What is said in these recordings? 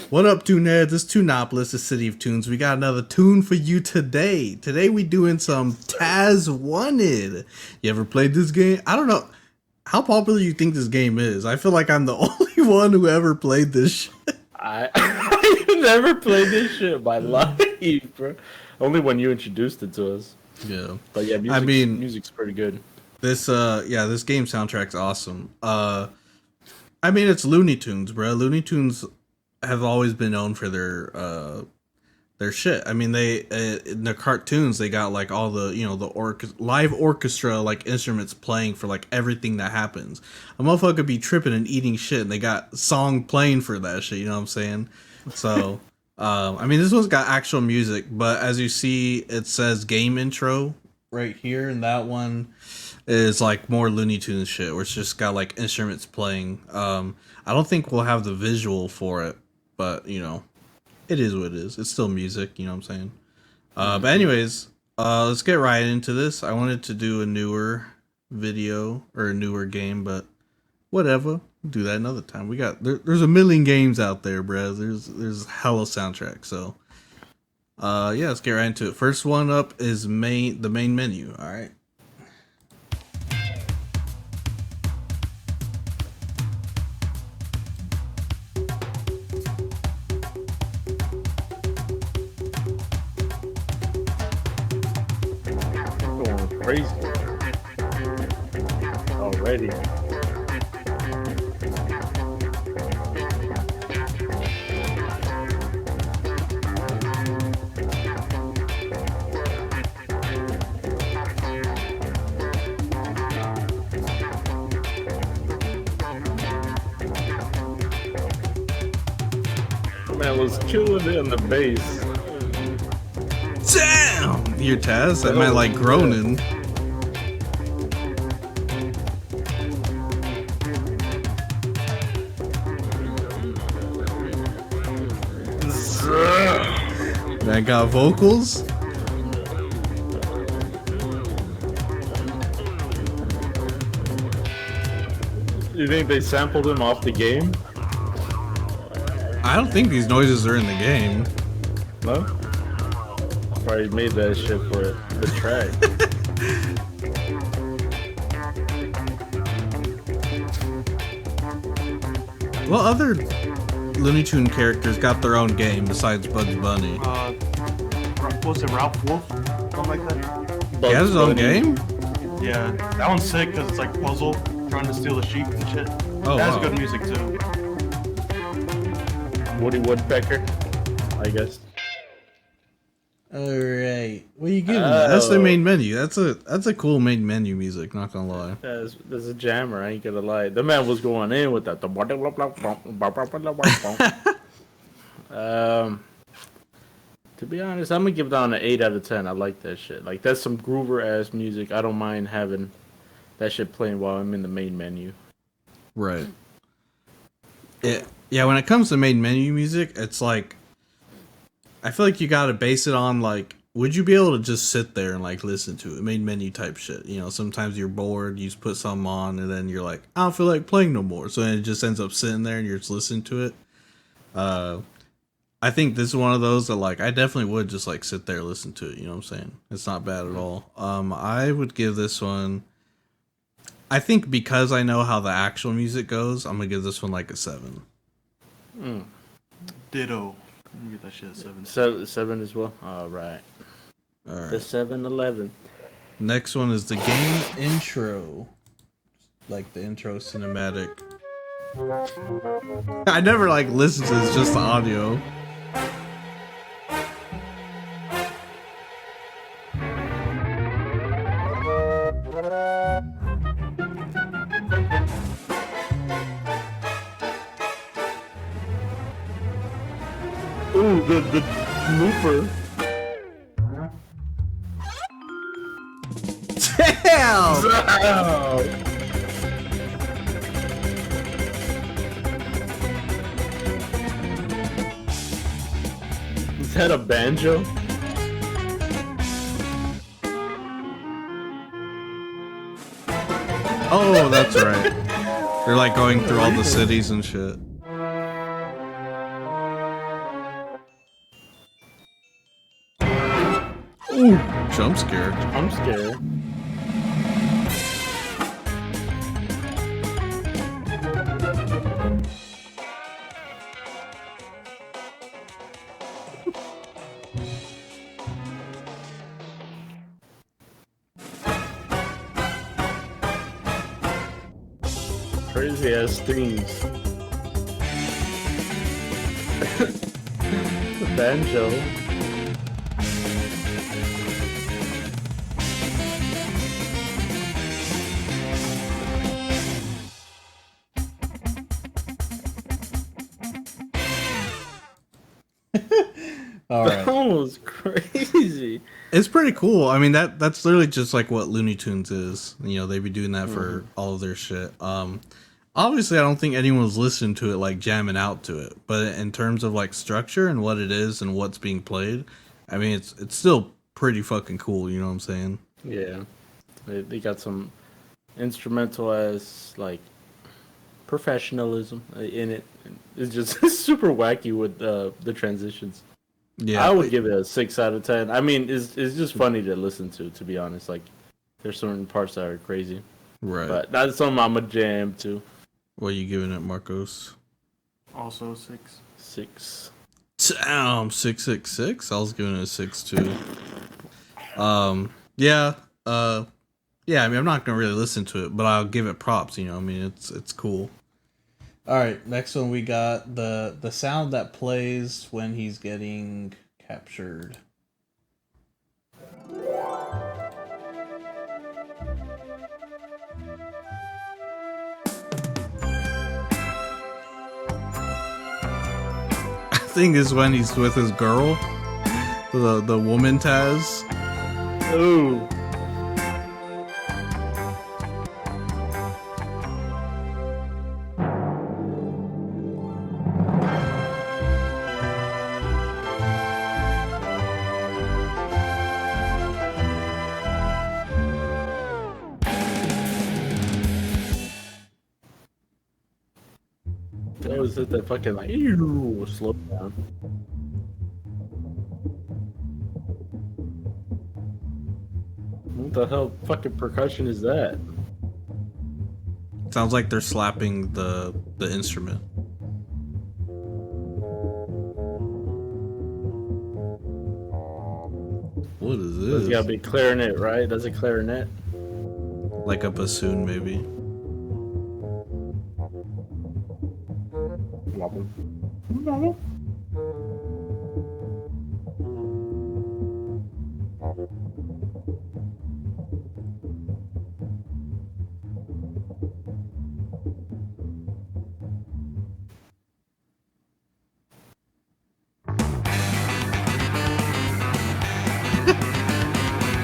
What up, Tuneheads? It's Tuneopolis, the city of tunes. We got another tune for you today. Today we doing some Taz Wanted. You ever played this game? I don't know. How popular you think this game is? I feel like I'm the only one who ever played this shit. I never played this shit in my life, bro. Only when you introduced it to us. Yeah. But yeah, music's pretty good. This this game soundtrack's awesome. It's Looney Tunes, bro. Looney Tunes have always been known for their shit. I mean, they in the cartoons they got like all the the live orchestra like instruments playing for like everything that happens. A motherfucker could be tripping and eating shit, and they got song playing for that shit. You know what I'm saying? So, this one's got actual music, but as you see, it says game intro right here, and that one is like more Looney Tunes shit, where it's just got like instruments playing. I don't think we'll have the visual for it, but it is what it is. It's still music, you know what I'm saying? But anyways, let's get right into this. I wanted to do a newer video or a newer game, but whatever. We'll do that another time. There's a million games out there, bro. There's hella soundtrack. So let's get right into it. First one up is the main menu. All right. Crazy already. Man was killing it in the bass. Damn! Your Taz? That might like groaning. That got vocals? You think they sampled him off the game? I don't think these noises are in the game. No? Probably made that shit for the track. What other Looney Tune characters got their own game besides Bugs Bunny? Was it Ralph Wolf? Something like that? He has his own game? Yeah, that one's sick because it's like puzzle, trying to steal the sheep and shit. Oh, That has wow. good music too. Woody Woodpecker, I guess. Alright. What are you giving that? That's the main menu. That's a cool main menu music, not gonna lie. There's a jammer, I ain't gonna lie. The man was going in with that. To be honest, I'm gonna give that an 8 out of 10. I like that shit. Like, that's some groover ass music. I don't mind having that shit playing while I'm in the main menu. Right. Yeah, when it comes to main menu music, it's like I feel like you gotta base it on like, would you be able to just sit there and like listen to it? Main menu type shit. Sometimes you're bored, you just put something on, and then you're like, I don't feel like playing no more. So then it just ends up sitting there and you're just listening to it. I think this is one of those that like I definitely would just like sit there and listen to it, you know what I'm saying? It's not bad at all. I would give this one, I think because I know how the actual music goes, I'm gonna give this one like a 7. Ditto. I'm gonna get that shit at 7. Seven as well? Alright. Alright. The 7-Eleven. Next one is the game intro. Like the intro cinematic. I never like listen to this, just the audio. Ooh, the looper. Damn! Wow. Is that a banjo? Oh, that's right. They're like going through all the cities and shit. Ooh, jump scare. I'm scared. Crazy ass things. The banjo. All right. That was crazy. It's pretty cool. I mean, that's literally just like what Looney Tunes is. You know, they be doing that for all of their shit. Obviously, I don't think anyone's listening to it like jamming out to it. But in terms of like structure and what it is and what's being played, I mean, it's still pretty fucking cool. You know what I'm saying? Yeah, they got some instrumental as like professionalism in it. It's just super wacky with the transitions. Yeah, I would give it a 6 out of 10. I mean, it's just funny to listen to be honest. Like, there's certain parts that are crazy, right. but that's something I'm a jam to. What are you giving it, Marcos? Also 6. 6. Damn, 666. I was giving it a 6 too. Yeah. Yeah. I mean, I'm not gonna really listen to it, but I'll give it props. You know, I mean, it's cool. All right, next one we got the sound that plays when he's getting captured. I think is when he's with his girl, the woman Taz. Ooh. They always hit that fucking like slow down. What the hell fucking percussion is that? Sounds like they're slapping the instrument. What is this? It's gotta be clarinet, right? That's a clarinet. Like a bassoon, maybe.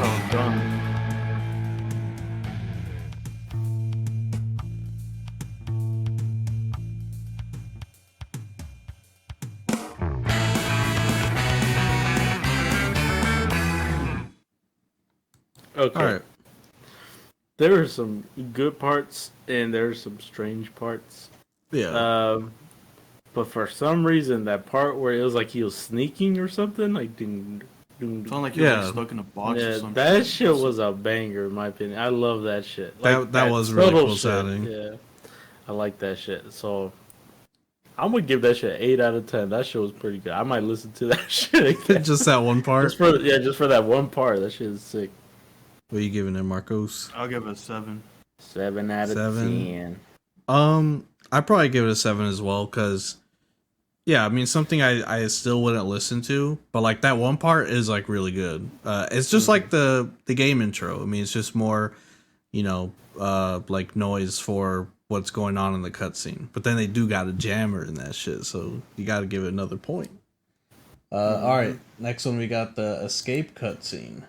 Oh, done. Okay. All right. There are some good parts and there are some strange parts. Yeah. But for some reason, that part where it was like he was sneaking or something, like ding, ding, It sounded like you were Yeah. like stuck in a box or yeah, something. that shit was a banger in my opinion. I love that shit. Like, That was really subtle cool shit, sounding. Yeah, I like that shit. So I'm gonna give that shit 8 out of 10. That shit was pretty good. I might listen to that shit again. Just that one part. just for that one part. That shit is sick. What are you giving it, Marcos? I'll give it a 7. 7 out of 7. 10. I'd probably give it a 7 as well, because yeah, I mean, something I still wouldn't listen to, but like that one part is like really good. It's just like the game intro. I mean, it's just more, you know, like noise for what's going on in the cutscene. But then they do got a jammer in that shit, so you got to give it another point. All right, next one we got the escape cutscene.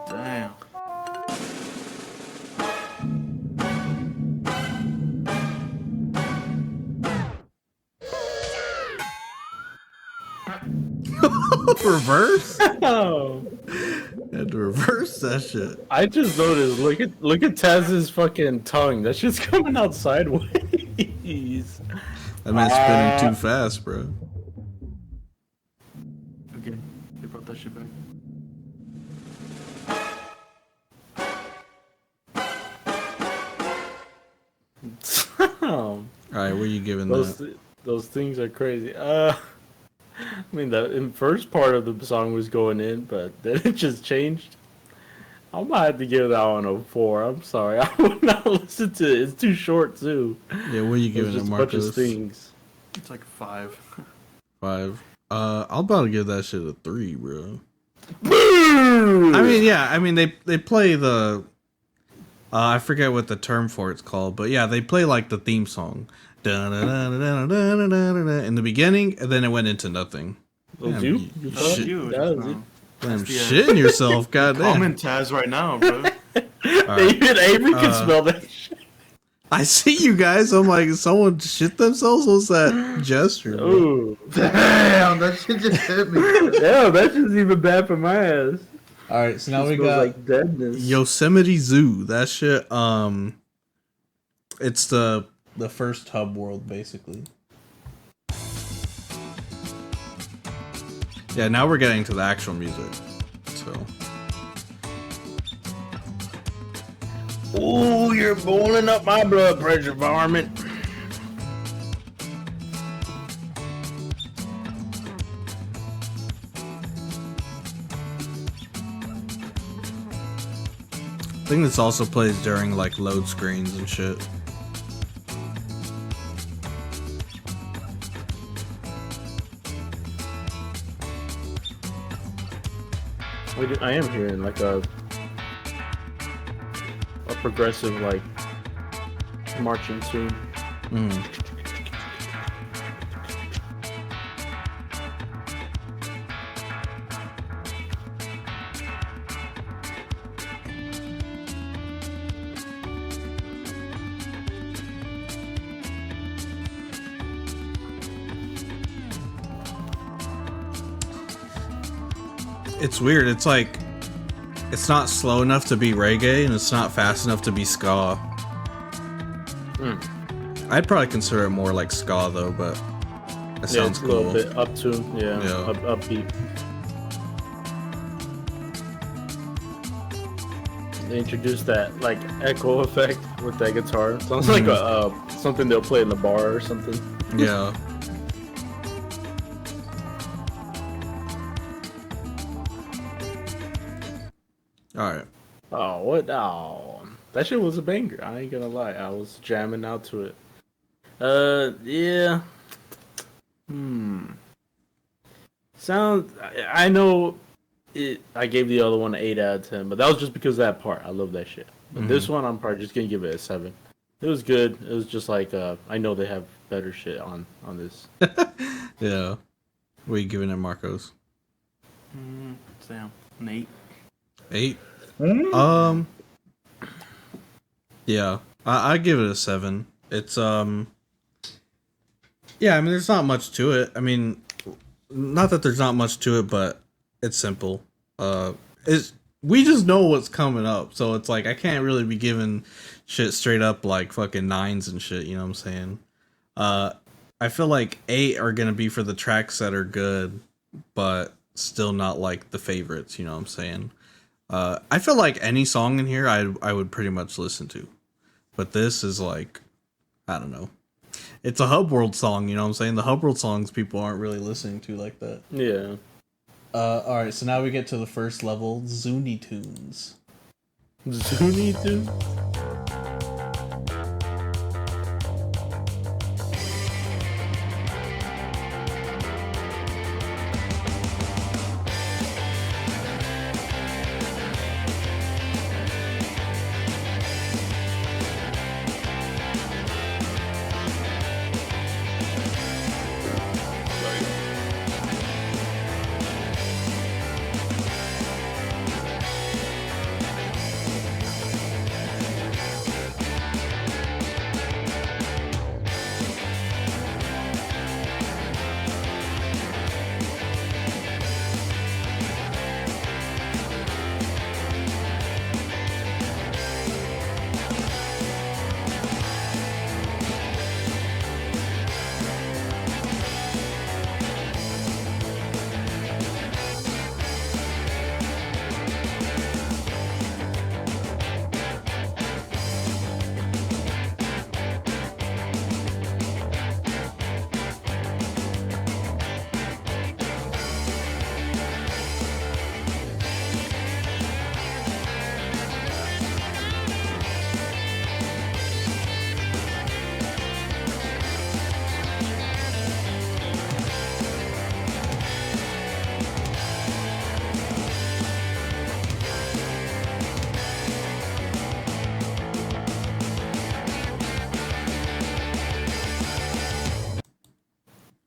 Damn. Reverse? Oh, Had to reverse that shit. I just noticed. Look at Taz's fucking tongue. That's just coming out sideways. That man's spinning too fast, bro. Okay, they brought that shit back. Oh, Alright, what are you giving those that? those things are crazy. I mean, the first part of the song was going in, but then it just changed. I might have to give that one a 4. I'm sorry, I would not listen to it. It's too short too. Yeah, what are you It's giving it, just a bunch of Marcos? things. It's like 5. 5. I'm about to give that shit a 3, bro. Boo! I mean, yeah, I mean they play the I forget what the term for it's called, but yeah, they play like the theme song in the beginning, and then it went into nothing. Those Damn, you? you You That's thought? you. That was it. Damn, the, shitting yourself, goddamn. Comment Taz right now, bro. Even Avery can smell that shit. I see you guys. I'm like, someone shit themselves? What's that gesture? Bro? Ooh. Damn, that shit just hit me. Yeah, that's just even bad for my ass. All right, so now It we smells got like deadness. Yosemite Zoo. That shit. It's the first hub world, basically. Yeah, now we're getting to the actual music. So. Ooh, you're boiling up my blood pressure, varmint. I think this also plays during like load screens and shit. I am hearing like a progressive like marching tune. Mm. It's weird. It's like it's not slow enough to be reggae, and it's not fast enough to be ska. I'd probably consider it more like ska though, but it sounds it's cool. a little bit up to Yeah. upbeat. They introduced that like echo effect with that guitar. Sounds like a something they'll play in the bar or something. Yeah. All right. Oh, what? Oh, that shit was a banger. I ain't gonna lie. I was jamming out to it. Yeah. Sounds. I know. I gave the other one an 8 out of 10, but that was just because of that part. I love that shit. But this one, I'm probably just gonna give it a 7. It was good. It was just like I know they have better shit on this. Yeah. What are you giving it, Marcos? Damn, an 8. 8? Yeah. I give it a 7. It's yeah, I mean there's not much to it. I mean, not that there's not much to it, but it's simple. We just know what's coming up, so it's like I can't really be giving shit straight up like fucking 9s and shit, you know what I'm saying? I feel like 8 are gonna be for the tracks that are good, but still not like the favorites, you know what I'm saying? I feel like any song in here I would pretty much listen to. But this is like, I don't know. It's a Hub World song, you know what I'm saying? The Hub World songs people aren't really listening to like that. Yeah. Alright, so now we get to the first level, Zuni Tunes. Zuni too.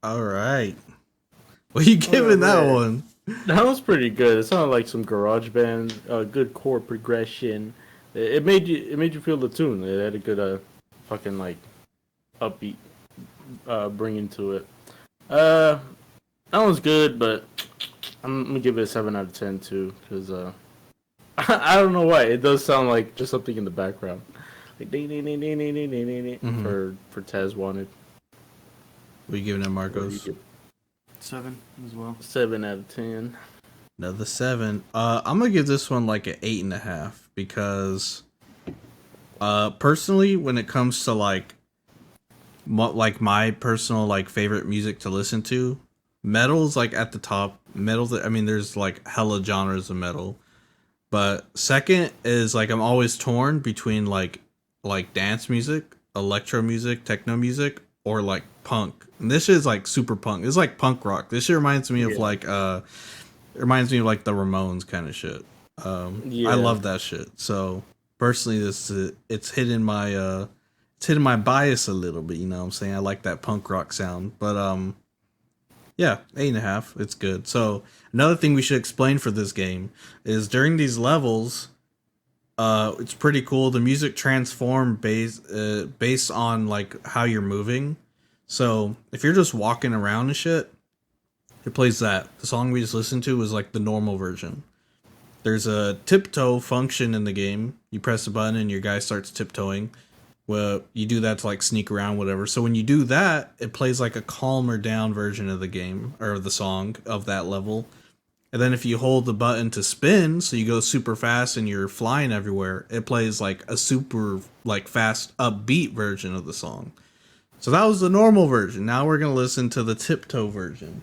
All right. What are you giving that right. one? That was pretty good. It sounded like some garage band, good chord progression. It made you feel the tune. It had a good fucking like upbeat bringing to it. Uh, that was good, but I'm gonna give it a 7 out of 10 too, because I don't know why it does sound like just something in the background, like ding ding ding ding ding ding ding ding ding for Taz wanted. What are you giving it, What do you Marcos? give? 7 as well. 7 out of 10. Another 7. I'm gonna give this one like an 8.5 because, personally, when it comes to like my personal like favorite music to listen to, metal's like at the top. I mean, there's like hella genres of metal, but second is like I'm always torn between like dance music, electro music, techno music, or like punk. And this is like super punk. It's like punk rock. This shit reminds me of like it reminds me of like the Ramones kind of shit. Yeah. I love that shit. So personally, it's hitting my bias a little bit. You know what I'm saying? I like that punk rock sound. But yeah, 8.5. It's good. So another thing we should explain for this game is during these levels, it's pretty cool. The music transform based on like how you're moving. So if you're just walking around and shit, it plays that. The song we just listened to was like the normal version. There's a tiptoe function in the game. You press a button and your guy starts tiptoeing. Well, you do that to like sneak around, whatever. So when you do that, it plays like a calmer down version of the game or the song of that level. And then if you hold the button to spin, so you go super fast and you're flying everywhere, it plays like a super like fast upbeat version of the song. So that was the normal version. Now we're gonna listen to the tiptoe version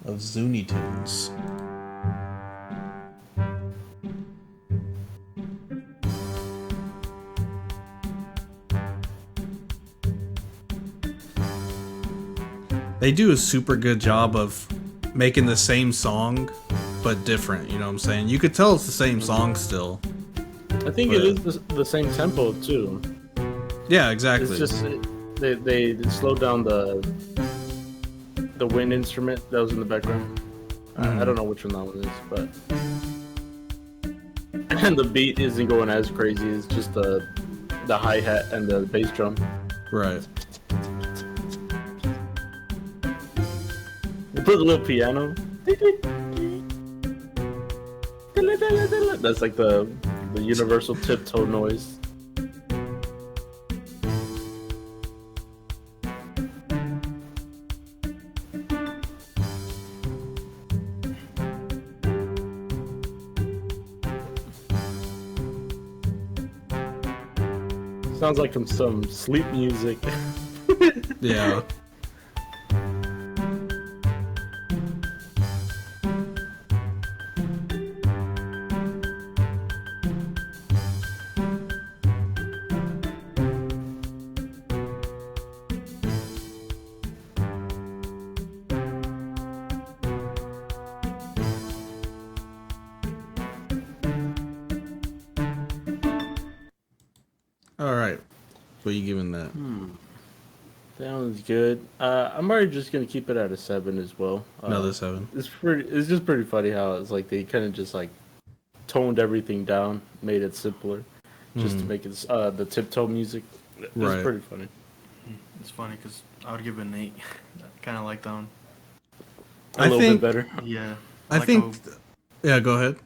of Zoonie Tunes. They do a super good job of making the same song, but different. You know what I'm saying? You could tell it's the same song still. I think it is the same tempo too. Yeah, exactly. It's just they slowed down the wind instrument that was in the background. I don't know which one that one is, but and the beat isn't going as crazy. It's just the hi hat and the bass drum. Right. They put a little piano. That's like the universal tiptoe noise. Sounds like some sleep music. Yeah. All right. What are you giving that? Sounds good. I'm already just gonna keep it at a 7 as well. Another 7. It's just pretty funny how it's like they kind of just like toned everything down, made it simpler, just to make it the tiptoe music. It's Right. pretty funny. It's funny because I would give it an 8. Kind of like that one. A little think- bit better. Yeah. I like think. how Yeah, go ahead.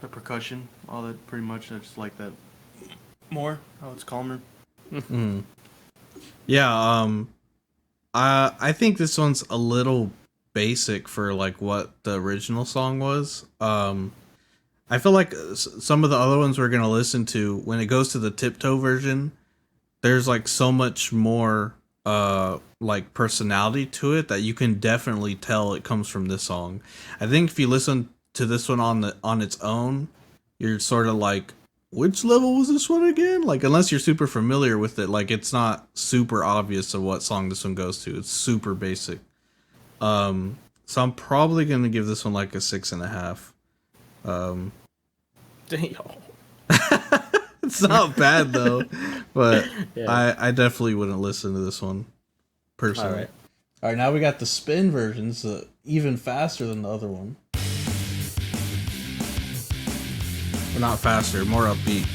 the percussion, all that, pretty much. I just like that more. How it's calmer. Yeah. I think this one's a little basic for like what the original song was. I feel like some of the other ones we're gonna listen to, when it goes to the tiptoe version, there's like so much more like personality to it that you can definitely tell it comes from this song. I think if you listen to this one on its own, you're sort of like, which level was this one again? Like, unless you're super familiar with it, like it's not super obvious of what song this one goes to. It's super basic. So I'm probably gonna give this one like a 6.5. Damn. It's not bad though, but Yeah. I definitely wouldn't listen to this one. personally. Alright. All right, now we got the spin versions, even faster than the other one. Or not faster, more upbeat.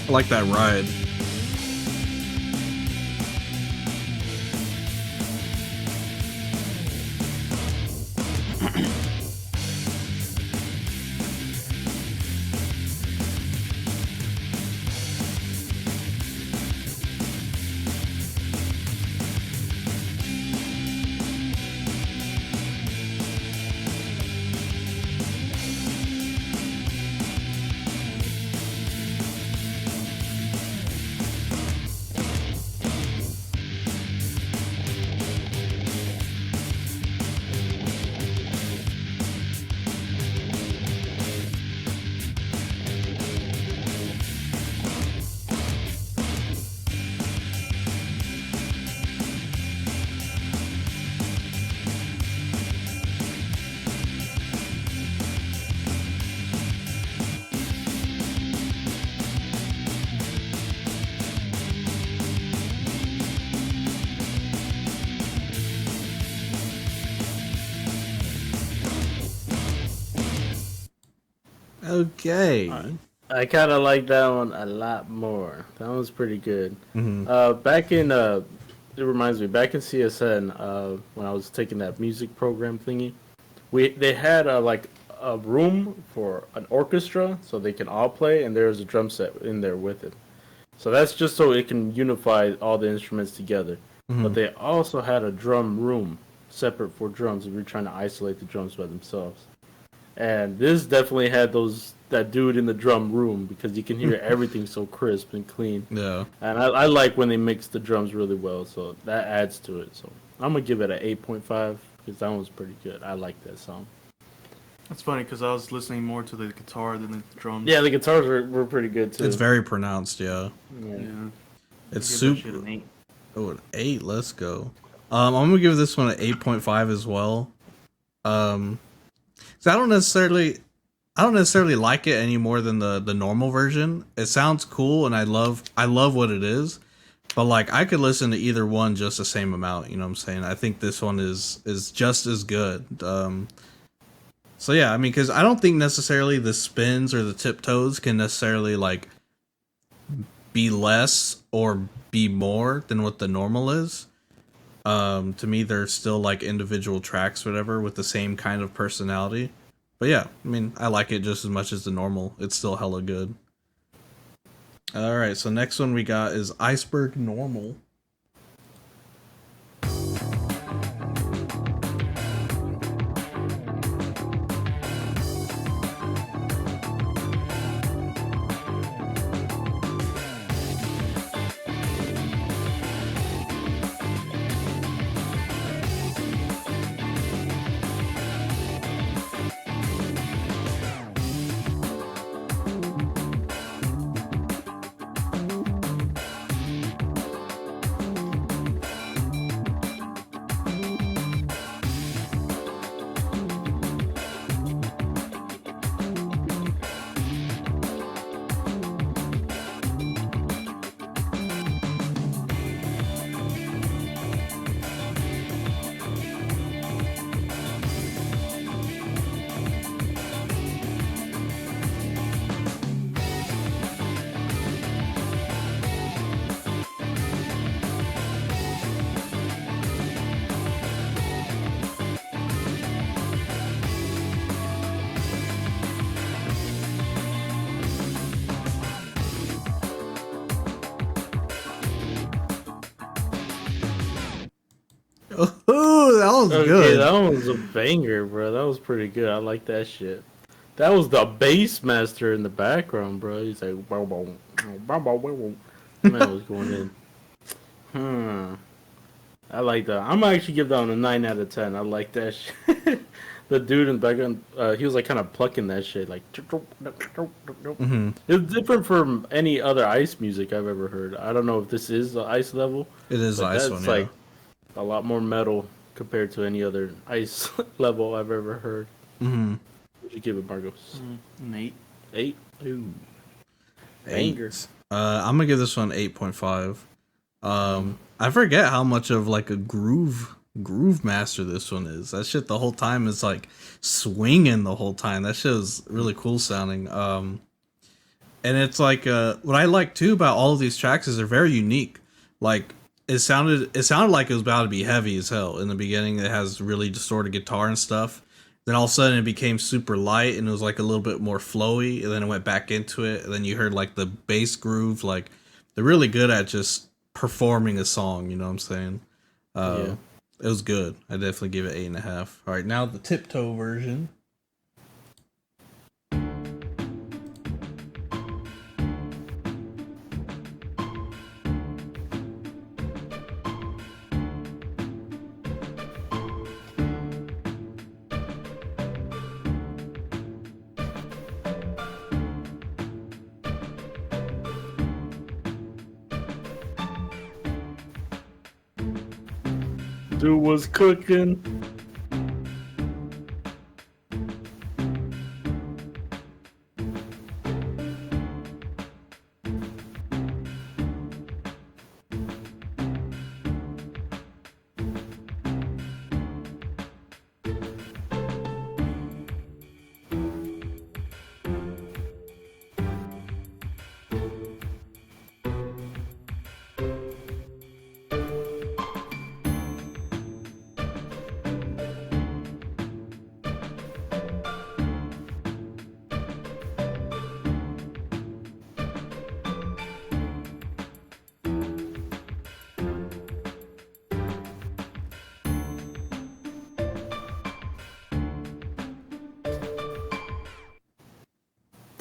I like that ride. Okay. I kind of like that one a lot more. That one's pretty good. Mhm. Back in it reminds me back in CSN when I was taking that music program thingy, they had like a room for an orchestra so they can all play, and there was a drum set in there with it. So that's just so it can unify all the instruments together. But they also had a drum room separate for drums if you're trying to isolate the drums by themselves. And this definitely had that dude in the drum room because you can hear everything so crisp and clean. Yeah. And I like when they mix the drums really well, so that adds to it. So I'm gonna give it an 8.5 because that one's pretty good. I like that song. That's funny because I was listening more to the guitar than the drums. Yeah, the guitars were pretty good too. It's very pronounced, yeah. Yeah. Yeah. It's Give that super. shit an 8. Oh, an 8. Let's go. I'm gonna give this one an 8.5 as well. So I don't necessarily like it any more than the normal version. It sounds cool, and I love what it is. But like, I could listen to either one just the same amount. You know what I'm saying? I think this one is just as good. So yeah, I mean, because I don't think necessarily the spins or the tiptoes can necessarily like be less or be more than what the normal is. To me, they're still like individual tracks, whatever, with the same kind of personality. But yeah, I mean, I like it just as much as the normal. It's still hella good. All right, so next one we got is Iceberg Normal. Oh, that was Okay, good. that one was a banger, bro. That was pretty good. I like that shit. That was the bass master in the background, bro. He's like, bow, bow, bow, bow, bow, bow. The man was going in. I like that. I'm gonna actually give that one a 9 out of 10. I like that shit. the dude in the background, he was like kind of plucking that shit, like. Mm-hmm. It's different from any other ice music I've ever heard. I don't know if this is the ice level, It is but ice that's one, yeah. like a lot more metal compared to any other ice level I've ever heard. Mm-hmm. Would you give it, Marcos? An 8. 8? Ooh. Banger. I'm gonna give this one 8.5. I forget how much of like a groove master this one is. That shit the whole time is like swinging the whole time. That shit is really cool sounding. And it's like what I like too about all of these tracks is they're very unique. Like it sounded like it was about to be heavy as hell in the beginning. It has really distorted guitar and stuff. Then all of a sudden it became super light and it was like a little bit more flowy, and then it went back into it, and then you heard like the bass groove. Like they're really good at just performing a song, you know what I'm saying? Yeah. It was good. I definitely give it 8.5. All right, now the Tiptoe version. Dude was cooking.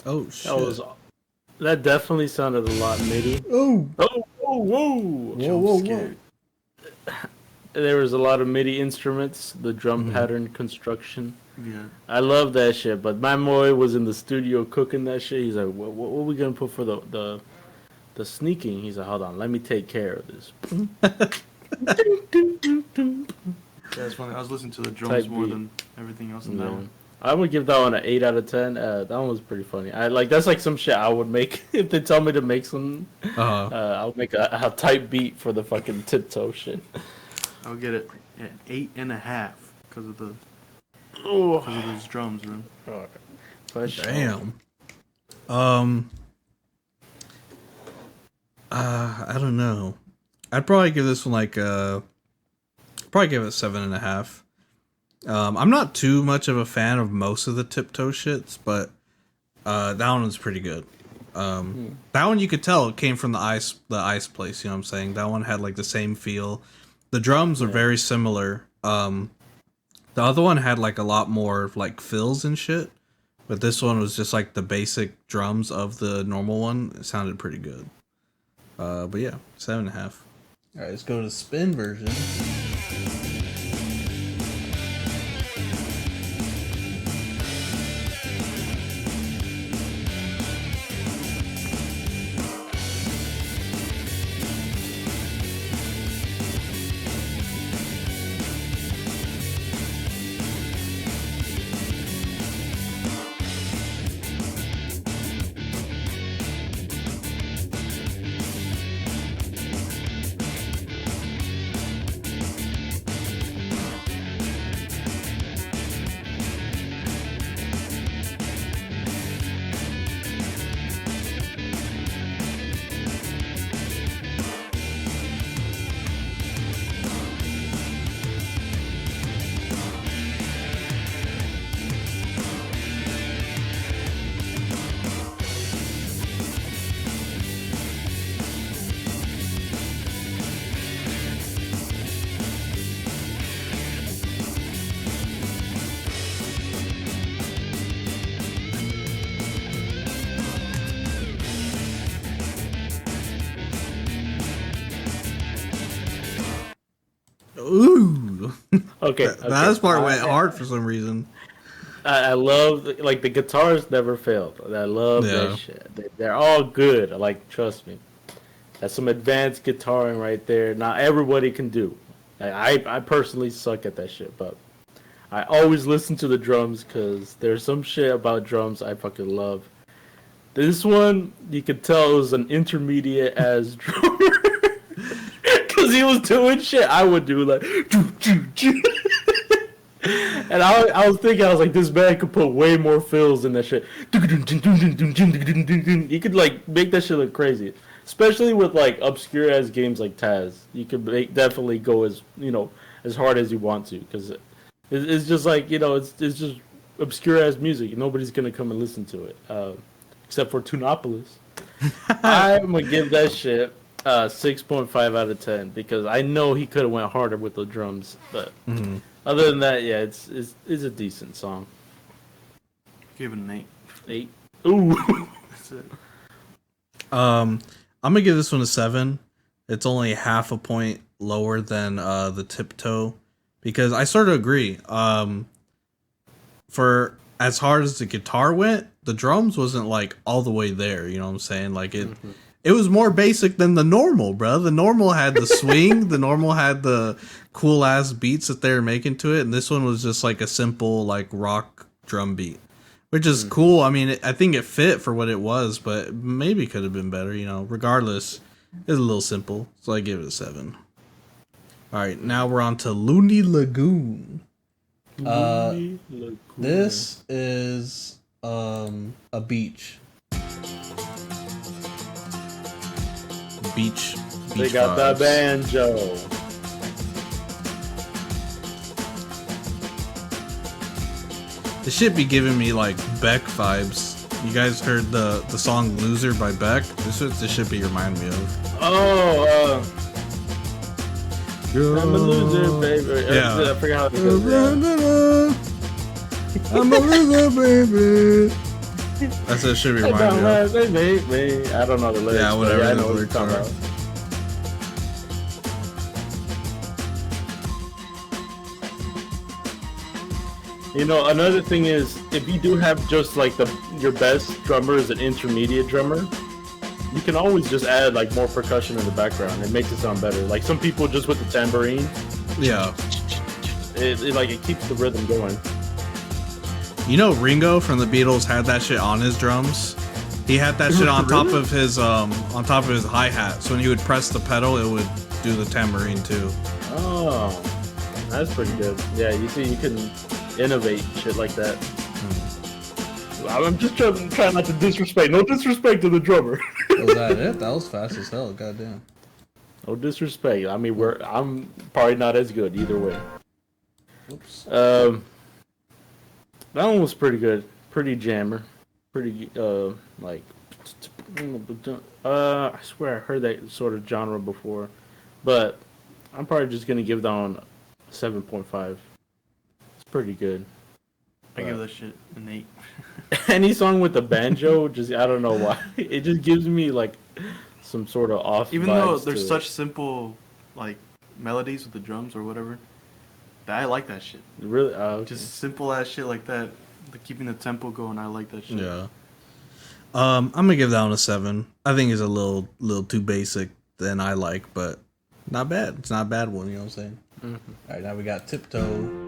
Oh shit! That definitely sounded a lot MIDI. Oh! Oh, whoa, whoa! Whoa! There was a lot of MIDI instruments, the drum pattern construction. Yeah. I love that shit, but my boy was in the studio cooking that shit. He's like, what are we gonna put for the sneaking? He's like, hold on, let me take care of this. Yeah, it's funny. I was listening to the drums Type more beat. than everything else in that one. I would give that one an 8 out of 10. That one was pretty funny. I like that's like some shit I would make if they tell me to make some. I would make a type beat for the fucking Tiptoe shit. I'll get it at 8.5 because of Oh, those drums, man. Damn. I don't know. I'd probably give this one like probably give it 7.5. I'm not too much of a fan of most of the Tiptoe shits, but that one was pretty good. That one you could tell it came from the ice place, you know what I'm saying? That one had like the same feel. The drums are very similar. The other one had like a lot more like fills and shit, but this one was just like the basic drums of the normal one. It sounded pretty good. But yeah, 7.5. All right, let's go to the spin version. Ooh, too. Okay, That last part went I- hard for some reason. I love like the guitars never failed. I love Yeah. that shit. They're all good. Like trust me, that's some advanced guitaring right there. Not everybody can do. I personally suck at that shit, but I always listen to the drums because there's some shit about drums I fucking love. This one you could tell it was an intermediate as drummer because he was doing shit I would do like. And I was thinking, I was like, this man could put way more fills in that shit. You could like make that shit look crazy, especially with like obscure ass games like Taz. You could definitely go as as hard as you want to, because it's just like it's just obscure ass music. Nobody's gonna come and listen to it, except for Tuneopolis. I'm gonna give that shit 6.5 out of 10 because I know he could have went harder with the drums, but. Mhm. Other than that, yeah, it's a decent song. Give it an 8. 8. Ooh. That's it. I'm gonna give this one a 7. It's only half a point lower than the Tiptoe, because I sort of agree. For as hard as the guitar went, the drums wasn't like all the way there. You know what I'm saying? Like it was more basic than the normal, bro. The normal had the swing. The normal had the cool ass beats that they were making to it, and this one was just like a simple like rock drum beat, which is cool. I mean, I think it fit for what it was, but maybe could have been better. Regardless, it's a little simple, so I give it a 7. All right, now we're on to Looney Lagoon. This is a beach. Beach They got the vibes. banjo. This should be giving me like Beck vibes. You guys heard the song "Loser" by Beck? This should be remind me of. Oh, I'm a loser, baby. Yeah. I forgot how it goes. Yeah. I'm a loser, baby. That's what it should be remind me of. They made me. I don't know the lyrics. Yeah, but whatever I the know what you're lyrics talking are. about. Another thing is, if you do have just like your best drummer is an intermediate drummer, you can always just add like more percussion in the background. It makes it sound better. Like some people just with the tambourine, Yeah. it keeps the rhythm going. Ringo from the Beatles had that shit on his drums. He had that shit on top of his hi-hat. So when he would press the pedal, it would do the tambourine too. Oh, that's pretty good. Yeah, you see, you can innovate shit like that. I'm just trying not to disrespect. No disrespect to the drummer. Was that it? That was fast as hell. Goddamn. No disrespect. I mean, I'm probably not as good either way. Oops. That one was pretty good. Pretty jammer. Pretty like. I swear I heard that sort of genre before, but I'm probably just gonna give that one 7.5. It's pretty good. I give that shit an 8. Any song with the banjo, I don't know why. It just gives me like some sort of off. Even though vibes there's to such simple like melodies with the drums or whatever, I like that shit. it. Really, okay. Just simple ass shit like that. Keeping the tempo going, I like that shit. Yeah. I'm gonna give that one a 7. I think it's a little too basic than I like, but not bad. It's not a bad one, you know what I'm saying? Mhm. All right, now we got Tiptoe.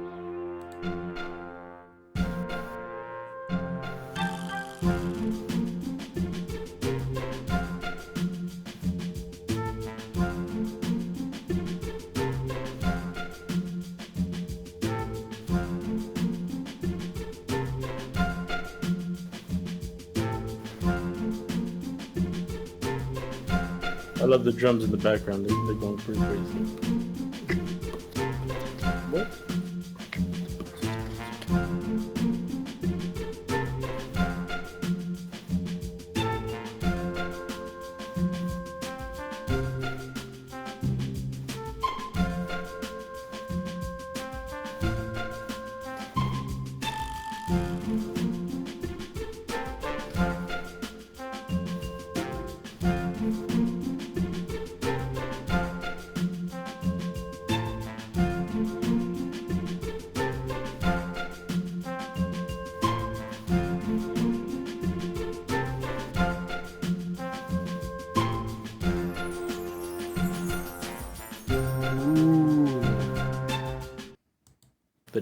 I love the drums in the background. They're going pretty crazy. What?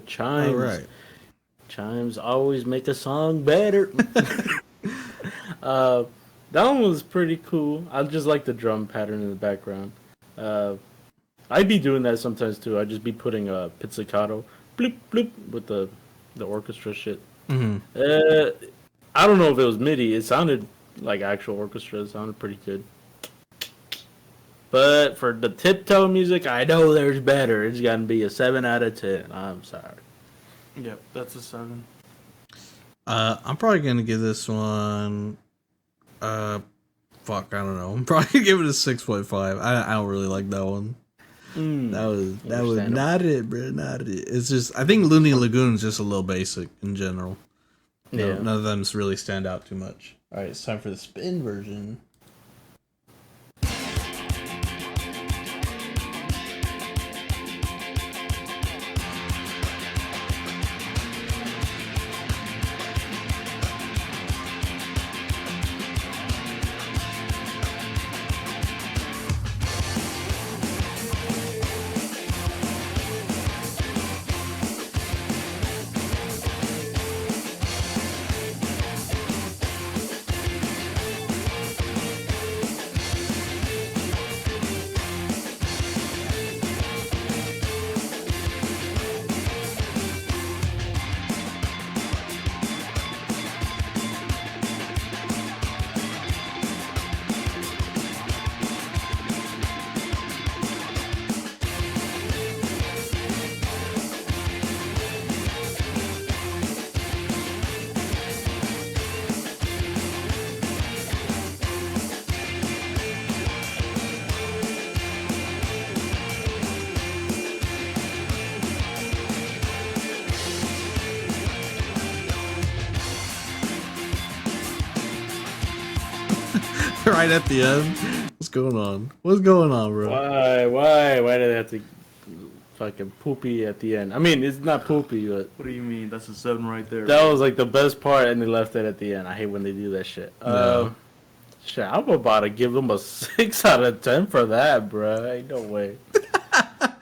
good. Chimes. All right. Chimes always make a song better. That one was pretty cool. I just like the drum pattern in the background. I'd be doing that sometimes too. I'd just be putting a pizzicato, bloop bloop, with the orchestra shit. Mm-hmm. I don't know if it was MIDI. It sounded like actual orchestra. It sounded pretty good. But for the tiptoe music, I know there's better. It's gonna be a 7 out of 10. I'm sorry. Yep, that's a 7. I'm probably gonna give this one. Fuck, I don't know. I'm probably gonna give it a 6.5. I don't really like that one. That was not it, bro. Not it. It's just I think Looney Lagoon's just a little basic in general. Yeah. None of them really stand out too much. All right, it's time for the spin version. Right at the end. What's going on? What's going on, bro? Why did they have to fucking poopy at the end? I mean, it's not poopy, but What do you mean? That's a 7 right there. that was like the best part, and they left it at the end. I hate when they do that shit. No. Shit, I'm about to give them a 6 out of 10 for that, bro. Ain't no way.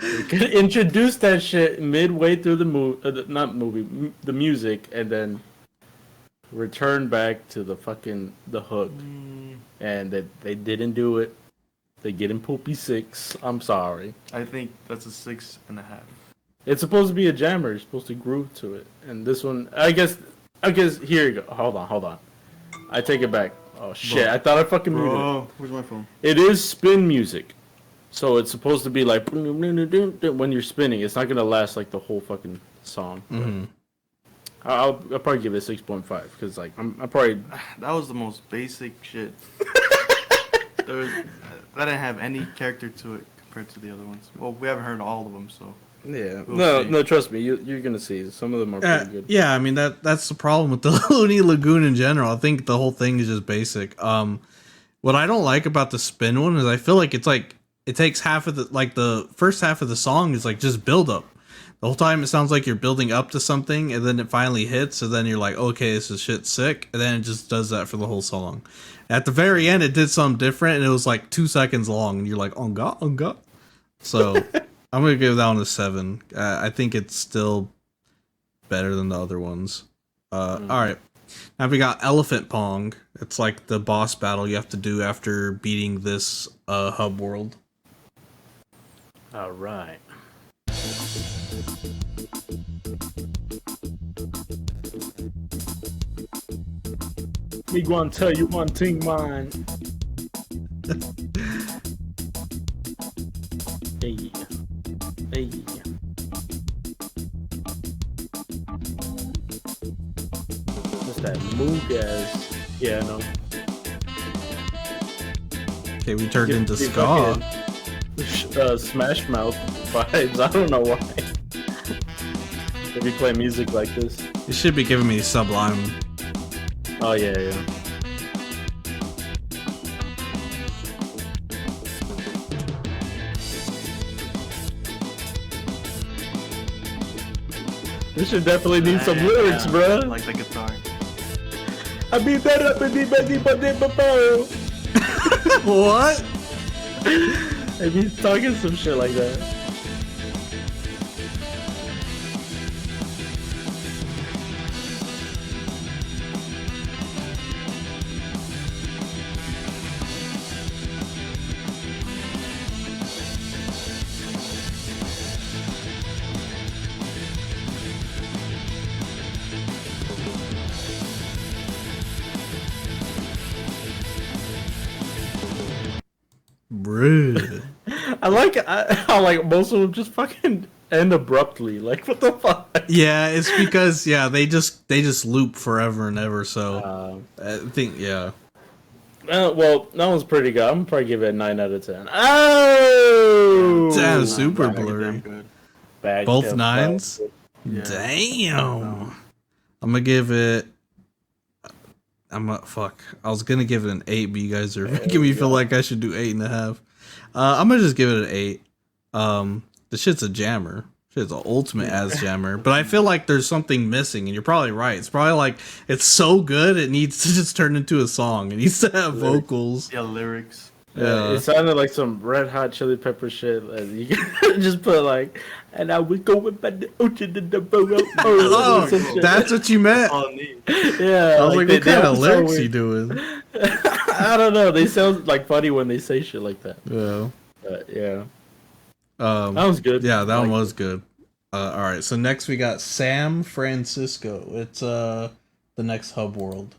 You could introduce that shit midway through the music, and then return back to the hook. And they didn't do it. They get in poopy 6. I'm sorry. I think that's a 6.5. It's supposed to be a jammer. You're supposed to groove to it. And this one, I guess here you go. Hold on. I take it back. Oh shit! Bro. I thought I fucking muted it. Bro, where's my phone? It is spin music, so it's supposed to be like when you're spinning. It's not gonna last like the whole fucking song. Mm-hmm. I'll probably give it 6.5 because like I'm probably That was the most basic shit. That didn't have any character to it compared to the other ones. Well, we haven't heard all of them, so. yeah. We'll see. No, trust me. You're gonna see some of them are pretty good. Yeah, I mean that's the problem with the Looney Lagoon in general. I think the whole thing is just basic. What I don't like about the spin one is I feel like it's like it takes half of the first half of the song is like just build up. The whole time it sounds like you're building up to something, and then it finally hits, and then you're like, okay, this is shit sick, and then it just does that for the whole song. At the very end, it did something different, and it was like 2 seconds long, and you're like, oh god. So I'm gonna give that one a 7. I think it's still better than the other ones. All right, now we got Elephant Pong. It's like the boss battle you have to do after beating this hub world. All right. Me gonna tell you one thing, man. Hey. What's that moog ass? Yeah, I know. Okay, we turned into The ska. fucking, Smash Mouth vibes. I don't know why. If you play music like this. You should be giving me Sublime. Oh yeah. This should definitely need some lyrics, bruh. Like the guitar. I be better up in the What? If he's talking some shit like that. bruh. I like how like most of them just fucking end abruptly. Like what the fuck? Yeah, it's because they just loop forever and ever. So I think Well, that one's pretty good. I'm gonna probably give it a 9 out of 10. Oh, damn, super Damn blurry. good. bad. Both kill. 9s. Yeah. Damn. I'm gonna give it. Fuck. I was gonna give it an 8, but you guys are making me feel like I should do 8.5. I'm gonna just give it an 8. The shit's a jammer. Shit's an ultimate ass jammer. But I feel like there's something missing, and you're probably right. It's probably like it's so good it needs to just turn into a song. It needs to have vocals. Yeah, lyrics. Yeah. It sounded like some Red Hot Chili Pepper shit. You can just put like, and I would go by the ocean in the boat. Oh, that's what you meant. All I need. Yeah. I was like, what kind of lyrics so you doing? I don't know. They sound like funny when they say shit like that. Yeah. But yeah. That was good. Yeah, that I one liked was good. All right, so next we got San Francisco. It's the next hub world.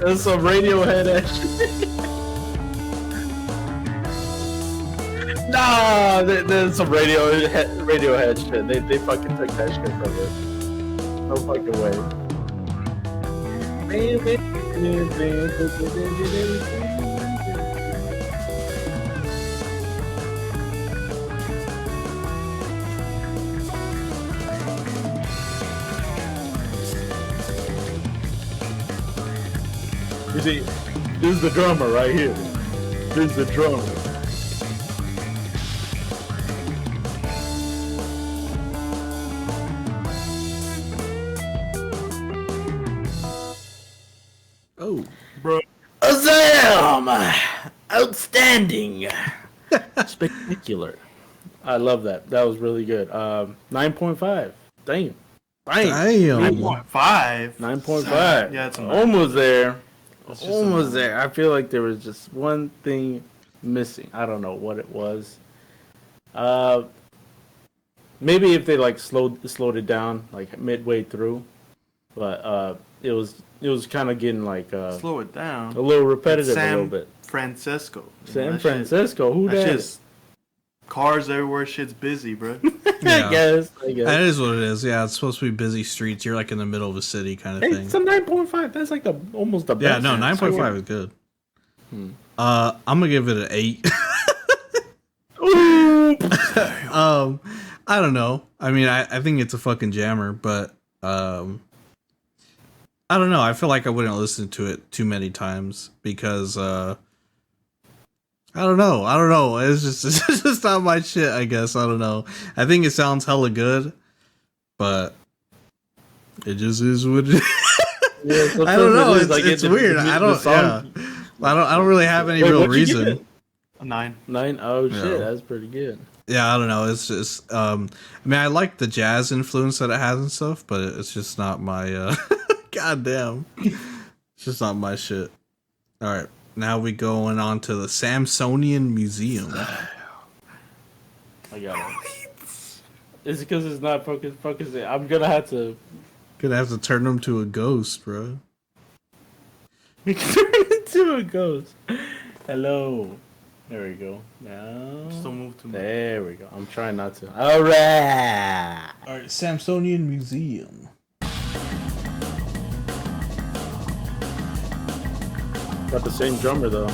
That's some Radiohead ass shit. Nah, there's some Radiohead shit. They fucking took that shit from it. No fucking way. You see, this is the drummer right here. This is the drummer. Oh, Bro. Azam! Outstanding! Spectacular. I love that. That was really good. 9.5. Damn. damn. 9.5. 9.5. Yeah, it's almost there. It's just Almost there. I feel like there was just one thing missing. I don't know what it was. Maybe if they like slowed it down like midway through, but it was kind of getting like Slow it down. a little repetitive San a little bit. Francisco. San That shit- Francisco, who That's that? just cars everywhere. Shit's busy, bro. Yeah. I guess. That is what it is. Yeah, it's supposed to be busy streets. You're like in the middle of a city kind of thing. It's a 9.5. That's like almost the Yeah, best. no, 9.5 is good. I'm gonna give it an 8. I don't know. I mean, I think it's a fucking jammer, but I don't know. I feel like I wouldn't listen to it too many times because I don't know. It's just not my shit, I guess. I don't know. I think it sounds hella good, but it just is what it is. Yeah, I don't know. sometimes It's weird. I don't really have any real what'd you give reason. it? A 9. 9? Oh shit, Yeah. that's pretty good. Yeah, I don't know. It's just I mean, I like the jazz influence that it has and stuff, but it's just not my goddamn. It's just not my shit. All right. Now we going on to the Samsonian Museum. I got it. It's because it's not focusing. I'm gonna have to Gonna have to turn him to a ghost, bro. turn into a ghost. Hello. There we go. Now. Still move to me. There we go. I'm trying not to. All right. All right, Samsonian Museum. Got the same drummer though.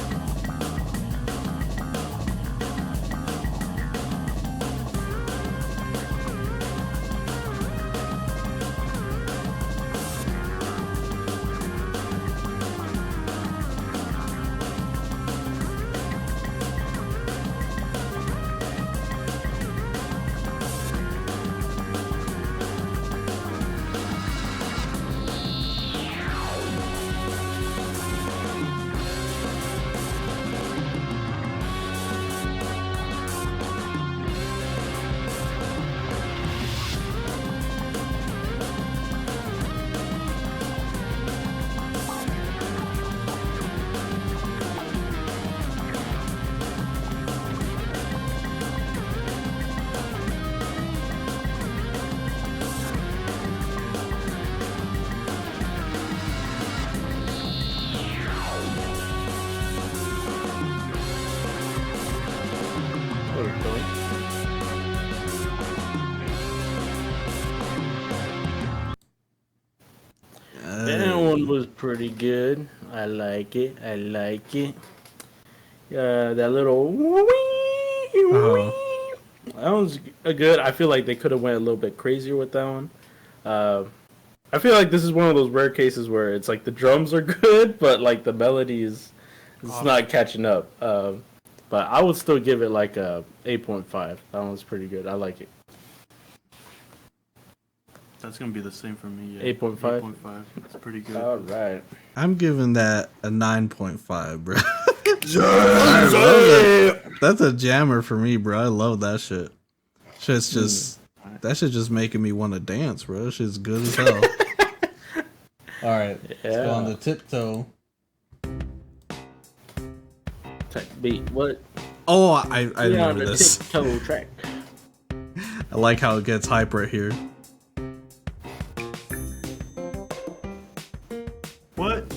was pretty good. I like it. That little that was good. I feel like they could have went a little bit crazier with that one. I feel like this is one of those rare cases where it's like the drums are good, but like the melody is it's not catching up. But I would still give it like a 8.5. That one's pretty good. I like it. That's gonna be the same for me. 8.5? 8.5. That's pretty good. All right. I'm giving that a 9.5, bro. I love it. That's a jammer for me, bro. I love that shit. Shit's just that shit just making me want to dance, bro. That shit's good as hell. All right, let's go on the tiptoe. Tech beat. What? Oh, I remember the this. Tiptoe track. I like how it gets hype right here. What?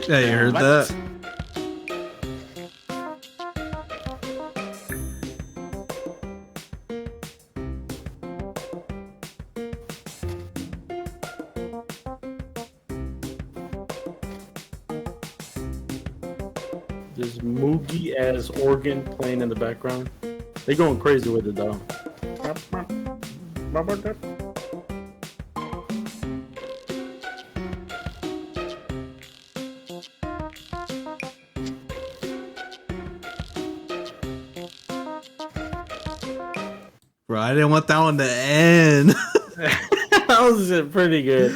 Yeah, you heard that? This Moogie ass organ playing in the background. They going crazy with it though. Bro, I didn't want that one to end. That was pretty good.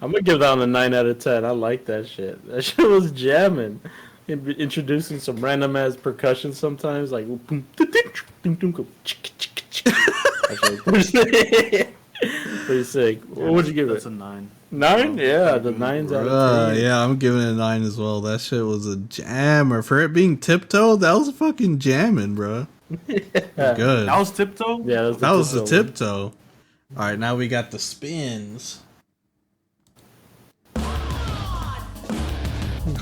I'm gonna give that one a 9 out of 10. I like that shit. That shit was jamming. Introducing some random ass percussion sometimes, like pretty sick. What would you give That's it? a 9. 9? Yeah, the 9's out of 10. Yeah, I'm giving it a 9 as well. That shit was a jammer. For it being tiptoe, that was fucking jamming, bro. Good. That was tiptoe? Yeah, That was the tiptoe. Alright, now we got the spins.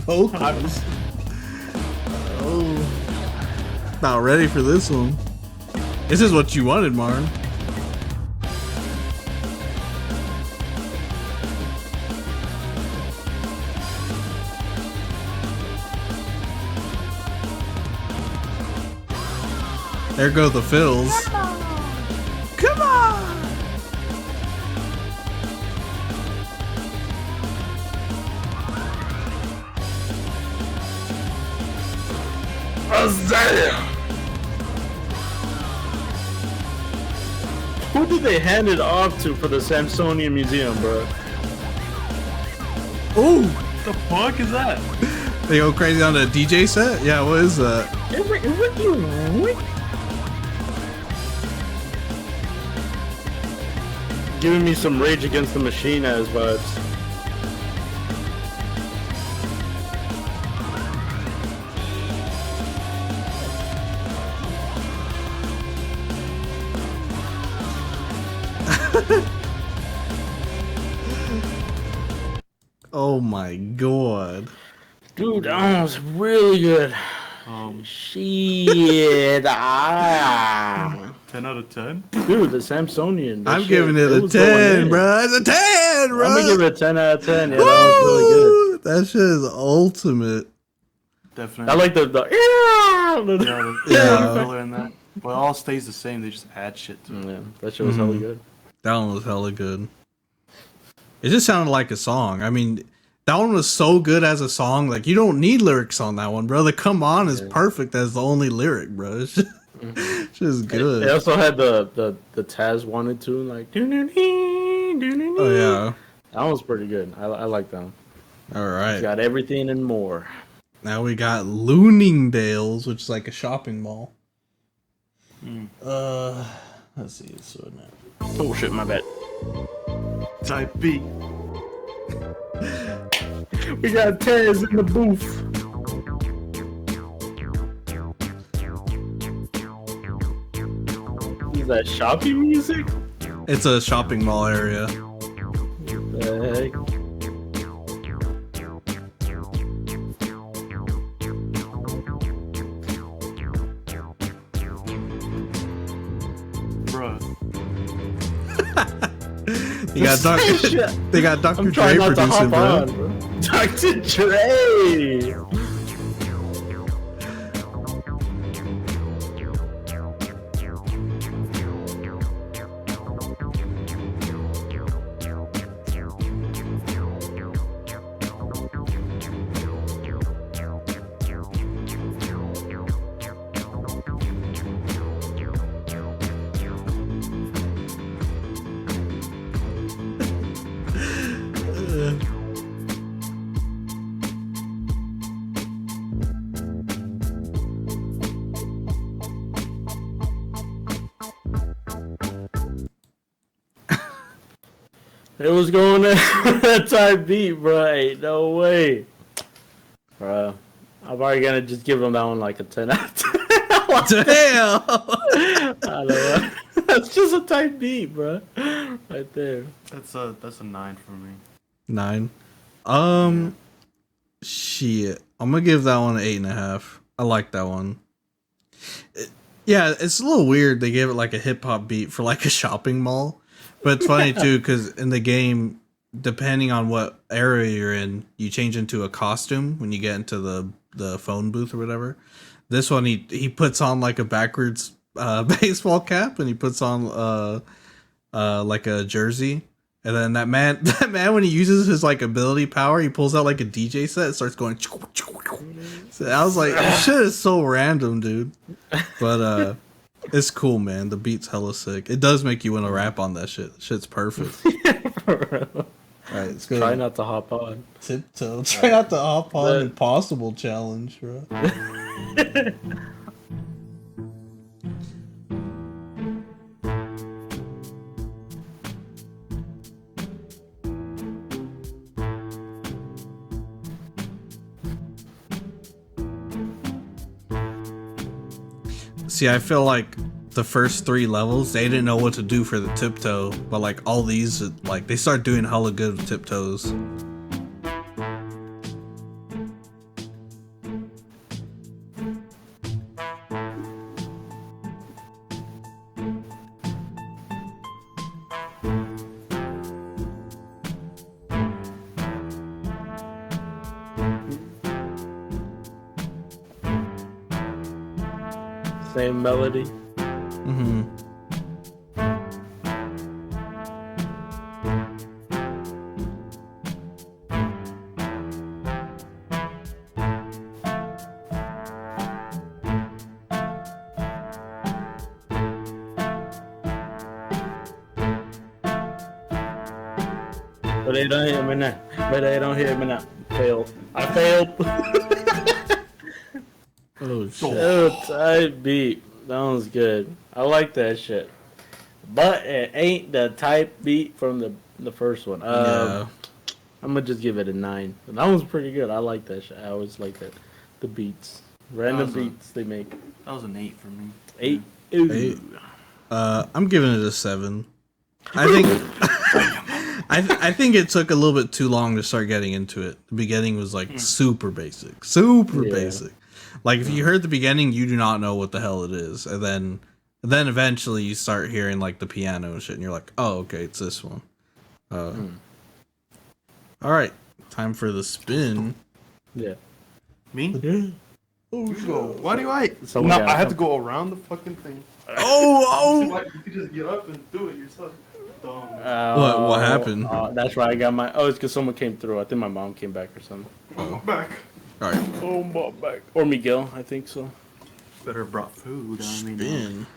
Goku. Oh. Not ready for this one. This is what you wanted, Marn. There go the fills. Come on! Who did they hand it off to for the Samsonian Museum, bro? Ooh! What the fuck is that? They go crazy on the DJ set? Yeah, what is that? Giving me some Rage Against the Machine as vibes. Oh my god. Dude, that was really good. Shit. 10 out of 10? Dude, the Samsonian. I'm giving it a 10, bro. It's a 10, bro. I'm gonna give it a 10 out of 10. Yeah, that was really good. That shit is ultimate. Definitely. I like the yeah. Filler in that. But it all stays the same. They just add shit to it. Yeah, that shit was hella good. That one was hella good. It just sounded like a song. I mean, that one was so good as a song. Like, you don't need lyrics on that one, bro. The Come On is perfect as the only lyric, bro. It's just good. They also had the Taz wanted to like. Oh yeah, that one was pretty good. I like that one. All right. It's got everything and more. Now we got Looningdales, which is like a shopping mall. Let's see. It's so now. Oh shit, my bad. Type B. We got Taz in the booth. Is that shopping music? It's a shopping mall area. The heck? Bruh. They got Dr. I'm Dre trying not to producing, hop bro. on, bro. Dr. Dre! It was going that type beat, bro. Ain't no way. Bro, I'm already gonna just give him that one like a 10 out of 10. Damn. I don't know. That's just a tight beat, bro. Right there. That's a 9 for me. 9. Shit. I'm gonna give that one an 8.5. I like that one. Yeah, it's a little weird. They gave it like a hip hop beat for like a shopping mall, but it's funny too because in the game, depending on what area you're in, you change into a costume when you get into the phone booth or whatever. This one, he puts on like a backwards baseball cap, and he puts on like a jersey. And then that man when he uses his like ability power, he pulls out like a DJ set and starts going. So I was like, this shit is so random, dude. But it's cool, man. The beat's hella sick. It does make you want to rap on that shit. Shit's perfect. For real. All right, let's go. Try not to hop on. Tiptoe. Try not to hop on Impossible Challenge, bro. See, I feel like the first 3 levels, they didn't know what to do for the tiptoe, but like all these, like they start doing hella good with tiptoes. Same melody. Mm-hmm. But they don't hear me now. But they don't hear me now. Failed. I failed. Oh shit. Oh, tight beat. That one's good. I like that shit. But it ain't the type beat from the first one. Yeah. I'm gonna just give it a 9. That one's pretty good. I like that shit. I always like that. The beats. Random That was a- beats they make. That was an 8 for me. 8. Ooh. 8. I'm giving it a 7. I think I think it took a little bit too long to start getting into it. The beginning was like super basic. Super Yeah. basic. Like if you heard the beginning, you do not know what the hell it is. And then eventually you start hearing like the piano and shit and you're like, "Oh, okay, it's this one." All right. Time for the spin. Yeah. Me? Oh, You go. Why do I? So no, we got I have to some- go around the fucking thing. Oh, You could just get up and do it yourself. Dumb. What happened? That's right. I got my. Oh, it's because someone came through. I think my mom came back or something. Go back. all right. Oh, mom back. Or Miguel, I think so. Better have brought food. I mean, Spin.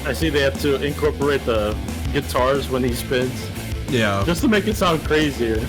I see they have to incorporate the guitars when he spins, Yeah. just to make it sound crazier.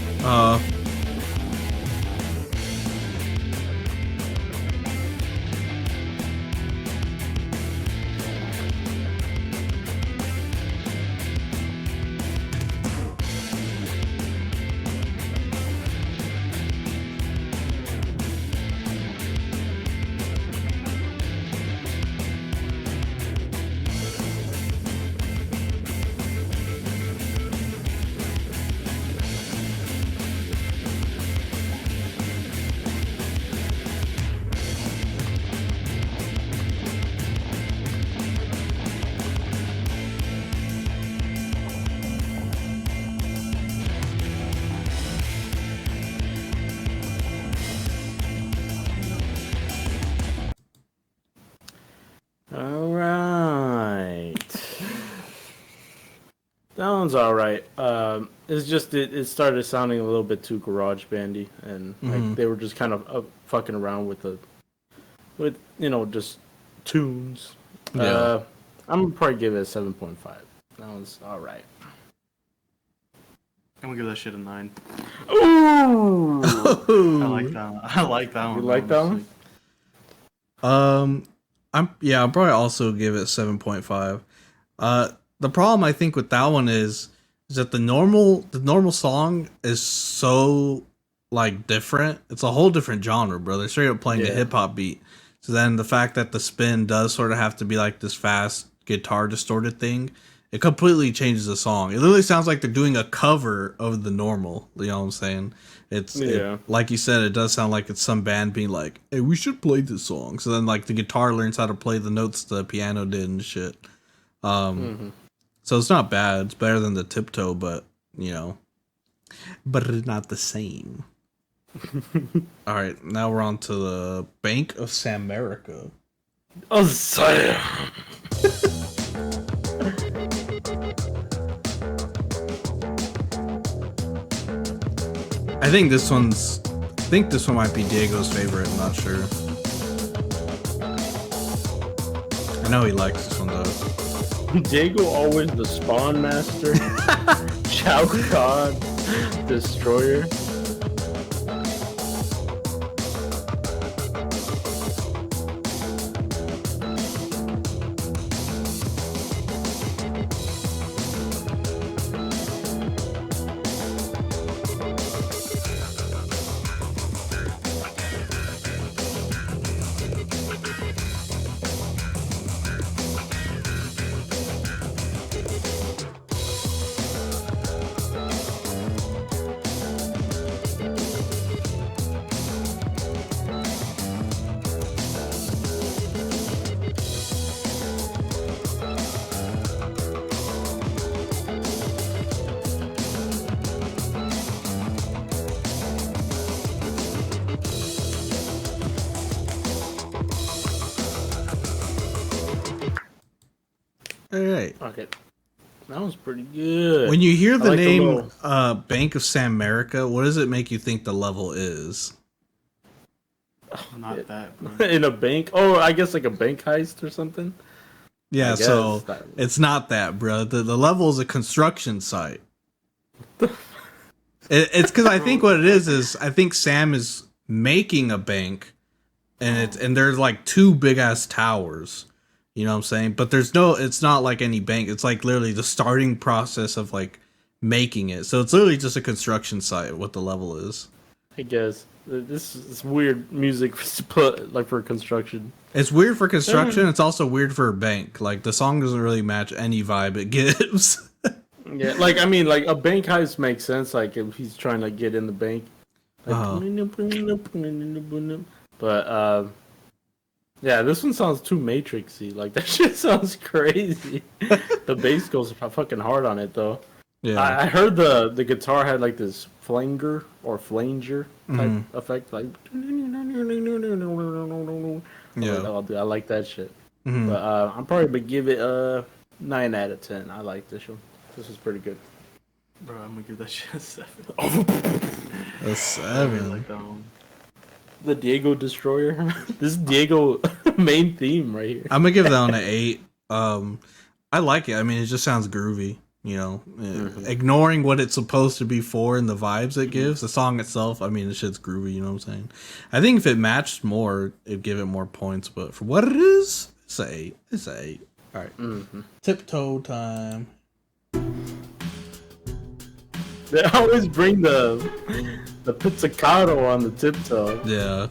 That one's all right. It's just it started sounding a little bit too garage bandy, and like they were just kind of fucking around with just tunes. Yeah. I'm gonna probably give it a 7.5. That one's all right. I'm gonna give that shit a 9. Ooh, I like that one. I like that one. you like that one? I'm probably also give it 7.5. The problem I think with that one is that the normal song is so like different. It's a whole different genre, bro. They're straight up playing a hip hop beat. So then the fact that the spin does sort of have to be like this fast guitar distorted thing, it completely changes the song. It literally sounds like they're doing a cover of the normal. You know what I'm saying? Like you said, it does sound like it's some band being like, "Hey, we should play this song." So then like the guitar learns how to play the notes the piano did and shit. So it's not bad. It's better than the Tiptoe, but but it's not the same. All right, now we're on to the Bank of Samerica. Oh, sorry. I think this one might be Diego's favorite. I'm not sure. I know he likes this one though. Diego always the Spawn Master, Shao Kahn, Destroyer. All right. Okay, that was pretty good. When you hear the like the name little- Bank of Samerica, what does it make you think the level is? Not that, bro. In a bank? Oh, I guess like a bank heist or something. Yeah, I guess so that- it's not that, bro. The level is a construction site. It's because I think what it is I think Sam is making a bank, and there's like two big ass towers. You know what I'm saying? But it's not like any bank. It's like literally the starting process of like making it. So it's literally just a construction site. What the level is. I guess this is weird music to put like for construction. It's weird for construction. It's also weird for a bank. Like the song doesn't really match any vibe it gives. Yeah, like I mean, like a bank heist makes sense. Like if he's trying to get in the bank. Like, But yeah, this one sounds too Matrixy. Like that shit sounds crazy. The bass goes fucking hard on it though. Yeah. I heard the guitar had like this flanger or flanger type effect, like. Yeah. I like that shit. Mhm. But I'm probably gonna give it a 9 out of 10. I like this one. This was pretty good. Bro, I'm gonna give that shit a 7. A I really 7. like that one. The Diego Destroyer. This is Diego main theme right here. I'm gonna give that one an 8. I like it. I mean, it just sounds groovy. You know, ignoring what it's supposed to be for and the vibes it gives, the song itself, I mean, the shit's groovy, you know what I'm saying? I think if it matched more, it'd give it more points, but for what it is, it's an 8. It's an 8. All right. Tiptoe time. They always bring the pizzicato on the tiptoe. Yeah.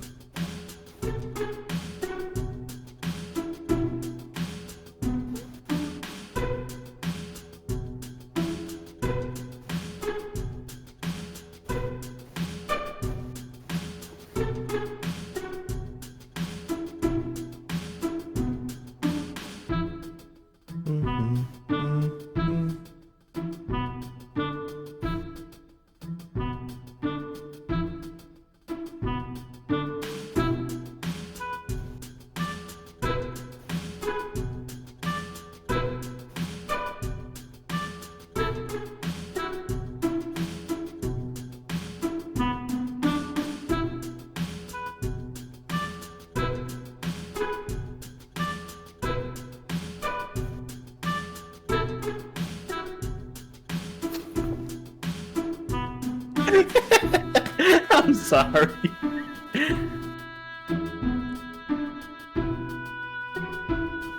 I'm sorry.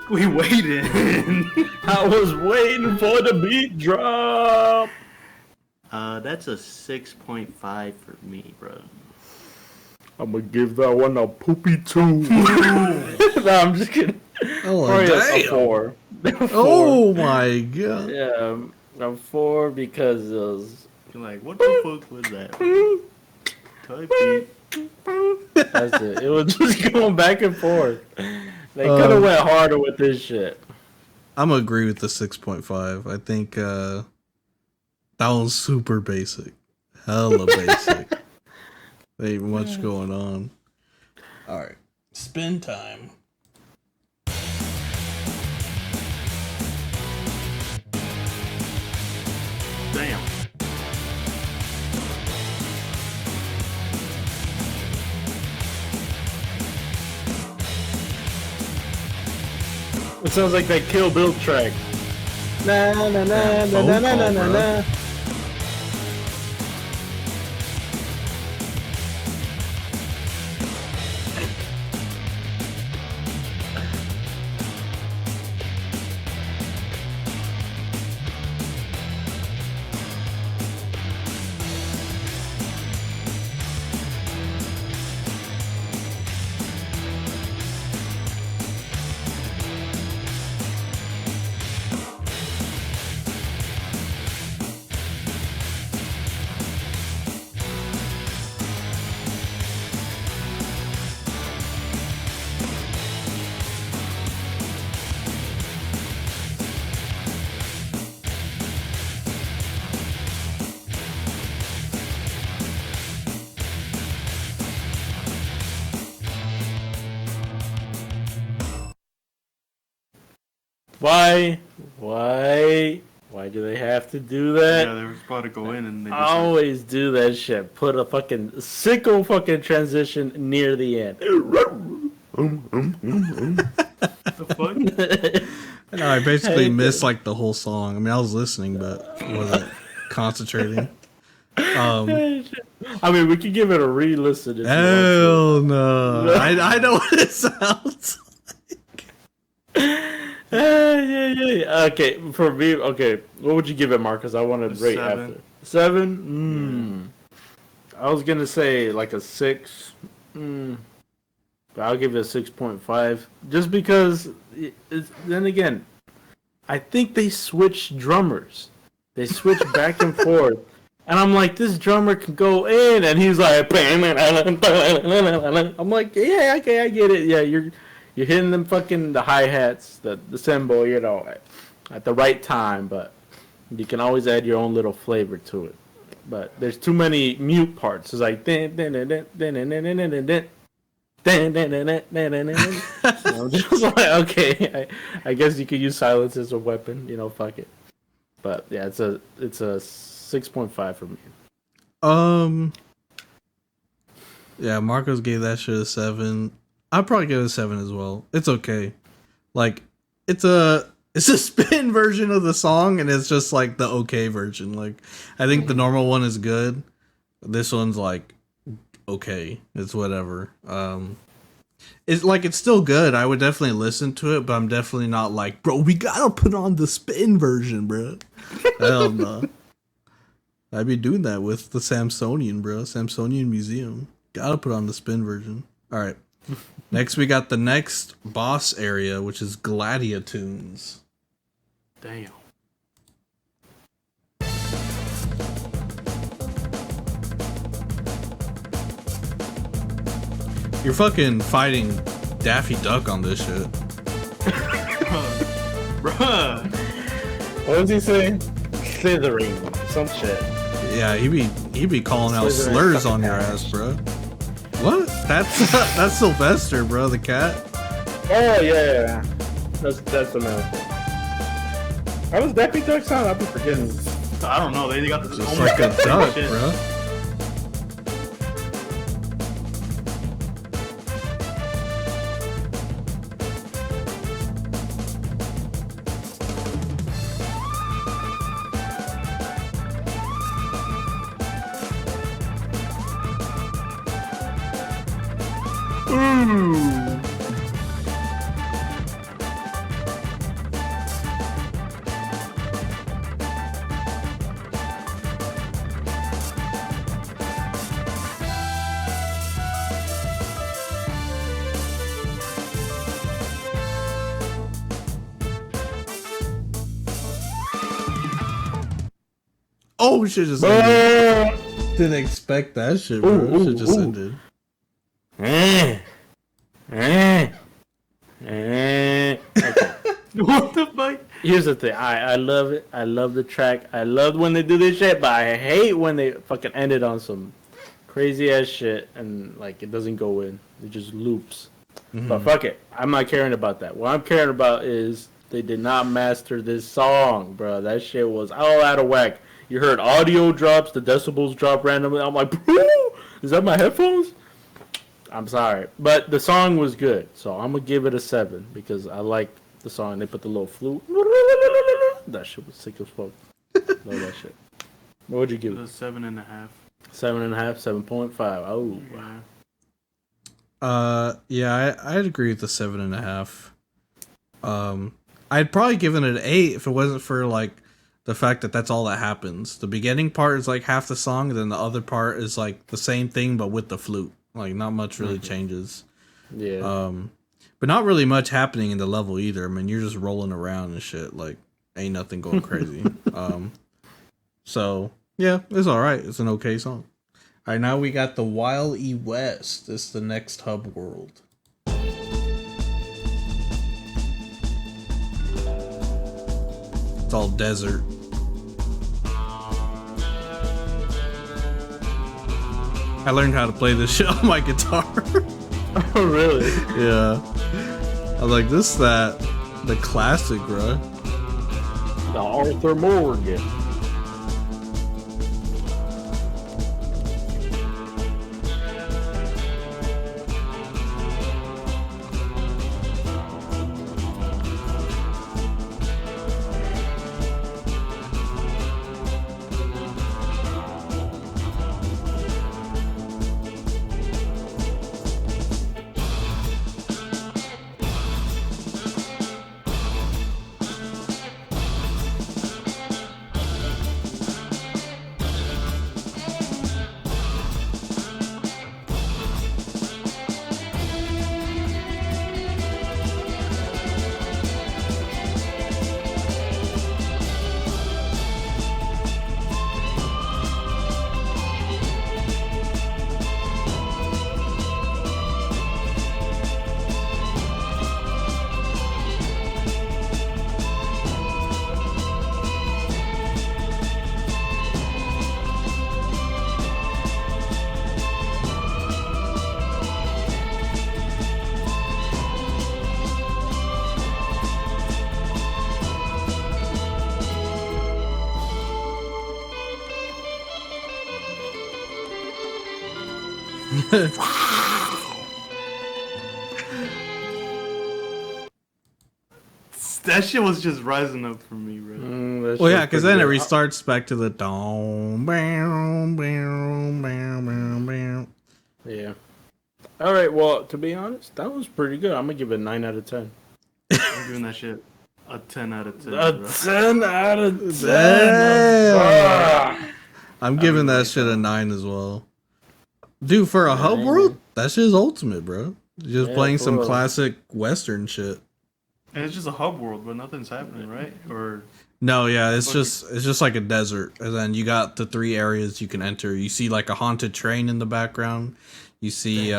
We waited. I was waiting for the beat drop. That's a 6.5 for me, bro. I'm gonna give that one a poopy 2. No, I'm just kidding. Oh, Probably a damn. 4. Oh my god. Yeah, a 4 because it was. You're like, what the fuck was that? Type beat. That's it. It was just going back and forth. They could have went harder with this shit. I'm gonna agree with the 6.5. I think that was super basic. Hella basic. There ain't much going on. Alright. Spin time. Damn. It sounds like that Kill Bill track. Na na na na na na na na na. Why? Why do they have to do that? Yeah, they were about to go in and they just Always do that shit. Put a fucking sicko fucking transition near the end. the fuck? No, I basically missed like the whole song. I mean, I was listening, but wasn't concentrating. I mean, we could give it a re-listen. If you want Hell no! I know what it sounds. yeah. Okay, for me, okay. What would you give it, Marcus? I want to rate 7. after 7. I was gonna say like a 6. But I'll give it a 6.5, just because. Then again, I think they switched drummers. They switched back and forth, and I'm like, this drummer can go in, and he's like, I'm like, yeah, okay, I get it. Yeah, you're hitting them fucking the hi-hats, the cymbal, you know, at the right time, but you can always add your own little flavor to it. But there's too many mute parts. It's like I'm just like, okay, I guess you could use silence as a weapon, you know, fuck it. But yeah, it's a 6.5 for me. Yeah, Marcos gave that shit a 7. I'd probably give it a 7 as well. It's okay. Like, it's a spin version of the song, and it's just like the okay version. Like, I think the normal one is good. This one's like okay. It's whatever. It's like, it's still good. I would definitely listen to it, but I'm definitely not like, bro, we gotta put on the spin version, bro. Hell no. I'd be doing that with the Samsonian, bro. Samsonian Museum. Gotta put on the spin version. Alright. Next, we got the next boss area, which is Gladiatunes. Damn. You're fucking fighting Daffy Duck on this shit. Bruh. What was he saying? Slithering, some shit. Yeah, he be calling out Slithering slurs fucking on your ass. ass, bro. What? That's Sylvester, bro, the cat. Oh yeah. That's the man. How was Daffy Duck sound? I'll be forgetting. I don't know. They got this Just like a duck, shit. bro. Oh, shit just ended. Didn't expect that shit, bro. Shit just ended. Okay. What the fuck? Here's the thing. I love it. I love the track. I love when they do this shit, but I hate when they fucking end it on some crazy ass shit and like it doesn't go in. It just loops. But fuck it. I'm not caring about that. What I'm caring about is they did not master this song, bro. That shit was all out of whack. You heard audio drops, the decibels drop randomly. I'm like, bro, is that my headphones? I'm sorry. But the song was good. So I'm going to give it a 7 because I like the song. They put the little flute. That shit was sick as fuck. Love that shit. What would you give It it? was 7.5. 7.5, 7.5. Oh. Yeah. Yeah, I'd agree with the 7.5. I'd probably given it an 8 if it wasn't for like the fact that that's all that happens. The beginning part is like half the song, and then the other part is like the same thing but with the flute. Like not much really changes. Yeah. But not really much happening in the level either. I mean, you're just rolling around and shit. Like ain't nothing going crazy. So yeah, it's all right. It's an okay song. All right, now we got the Wild E West. This is the next hub world. It's all desert. I learned how to play this shit on my guitar. Oh, really? Yeah. I was like, this the classic, bro. The Arthur Morgan. That shit was just rising up for me, bro. Well, yeah, because then it restarts back to the dong, bam, bam, bam, bam, bam. Yeah. All right. Well, to be honest, that was pretty good. I'm gonna give it a 9 out of 10. I'm giving that shit a 10 out of 10. A bro. 10 out of 10. Damn. I'm giving that shit a 9 as well. Dude, for a hub world, that shit's ultimate, bro. Just Yeah, playing for some real. classic Western shit. And it's just a hub world, but nothing's happening, right? Or No, yeah, it's just like a desert, and then you got the 3 areas you can enter. You see like a haunted train in the background. You see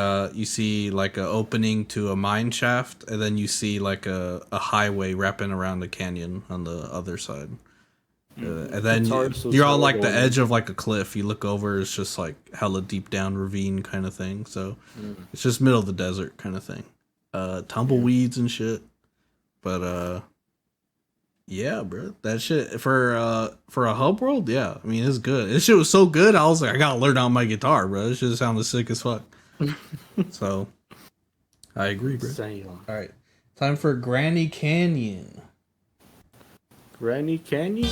like a opening to a mine shaft, and then you see like a highway wrapping around the canyon on the other side. And then you're on like the edge of like a cliff. You look over, it's just like hella deep down ravine kind of thing. So it's just middle of the desert kind of thing. Tumbleweeds and shit. But yeah, bro, that shit for a hub world, yeah. I mean, it's good. This shit was so good. I was like, I gotta learn on my guitar, bro. This shit sounded sick as fuck. So I agree, bro. All right, time for Granny Canyon. Granny Canyon?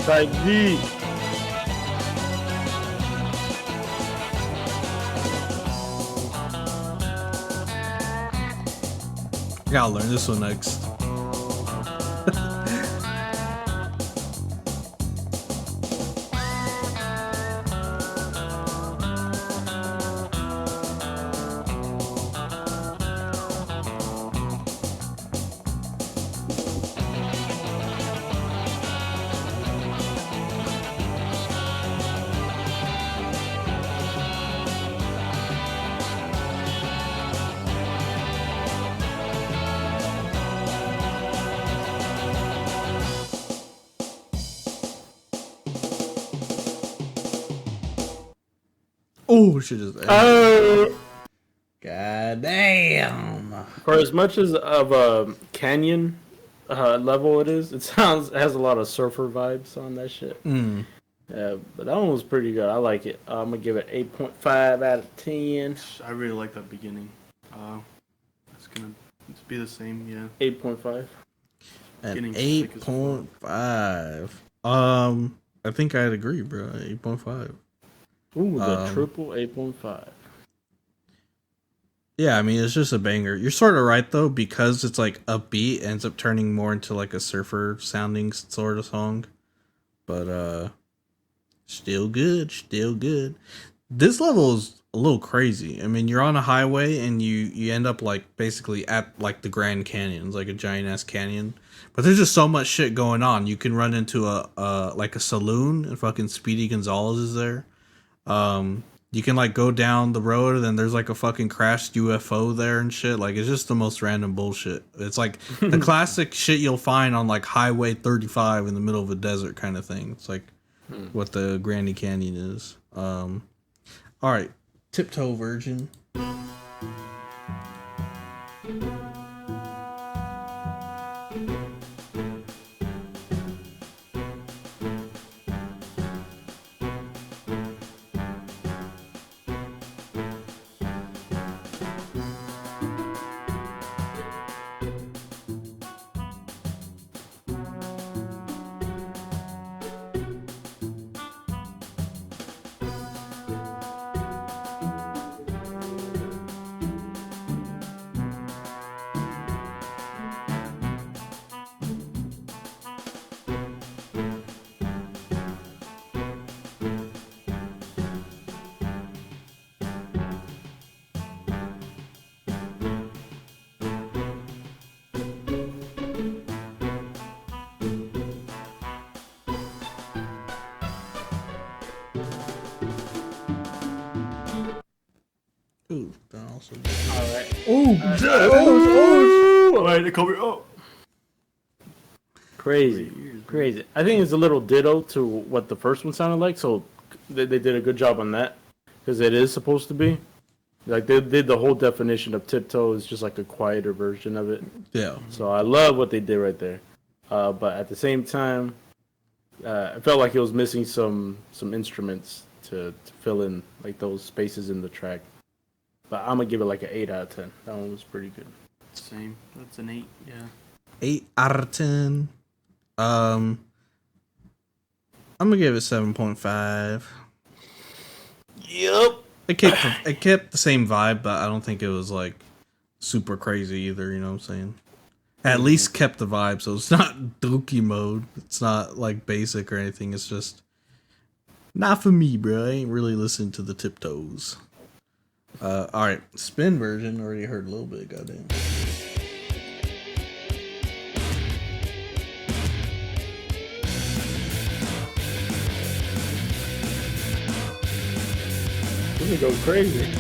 Type D. I gotta learn this one next. Oh, shit just. Oh. God damn. For as much as of a canyon level it is, it has a lot of surfer vibes on that shit. Yeah, but that one was pretty good. I like it. I'm gonna give it 8.5 out of 10. I really like that beginning. It's gonna be the same, yeah. 8.5. An Getting sick as fuck. 8.5. I think I'd agree, bro. 8.5. Ooh, the triple 8.5. Yeah, I mean, it's just a banger. You're sort of right, though, because it's like upbeat, ends up turning more into like a surfer sounding sort of song. But, still good, still good. This level is a little crazy. I mean, you're on a highway and you end up like basically at like the Grand Canyon. It's like a giant ass canyon. But there's just so much shit going on. You can run into a like a saloon and fucking Speedy Gonzalez is there. You can like go down the road and then there's like a fucking crashed UFO there and shit. Like it's just the most random bullshit. It's like the classic shit you'll find on like Highway 35 in the middle of a desert kind of thing. It's like what the Granny Canyon is. All right, Tiptoe Virgin. Ooh, that also. Alright. Oh, alright, they call me up. Crazy. Crazy. I think it's a little ditto to what the first one sounded like, so they did a good job on that. Because it is supposed to be. Like, they did the whole definition of Tiptoe is just like a quieter version of it. Yeah. So I love what they did right there. But at the same time, I felt like it was missing some instruments to fill in like those spaces in the track. But I'm gonna give it like an 8 out of 10. That one was pretty good. Same. That's an 8, yeah. 8 out of 10. I'm gonna give it 7.5. Yep. It kept the same vibe, but I don't think it was like super crazy either. You know what I'm saying? At least kept the vibe, so it's not dookie mode. It's not like basic or anything. It's just not for me, bro. I ain't really listening to the Tiptoes. All right, spin version. Already heard a little bit. Goddamn. This gonna go crazy.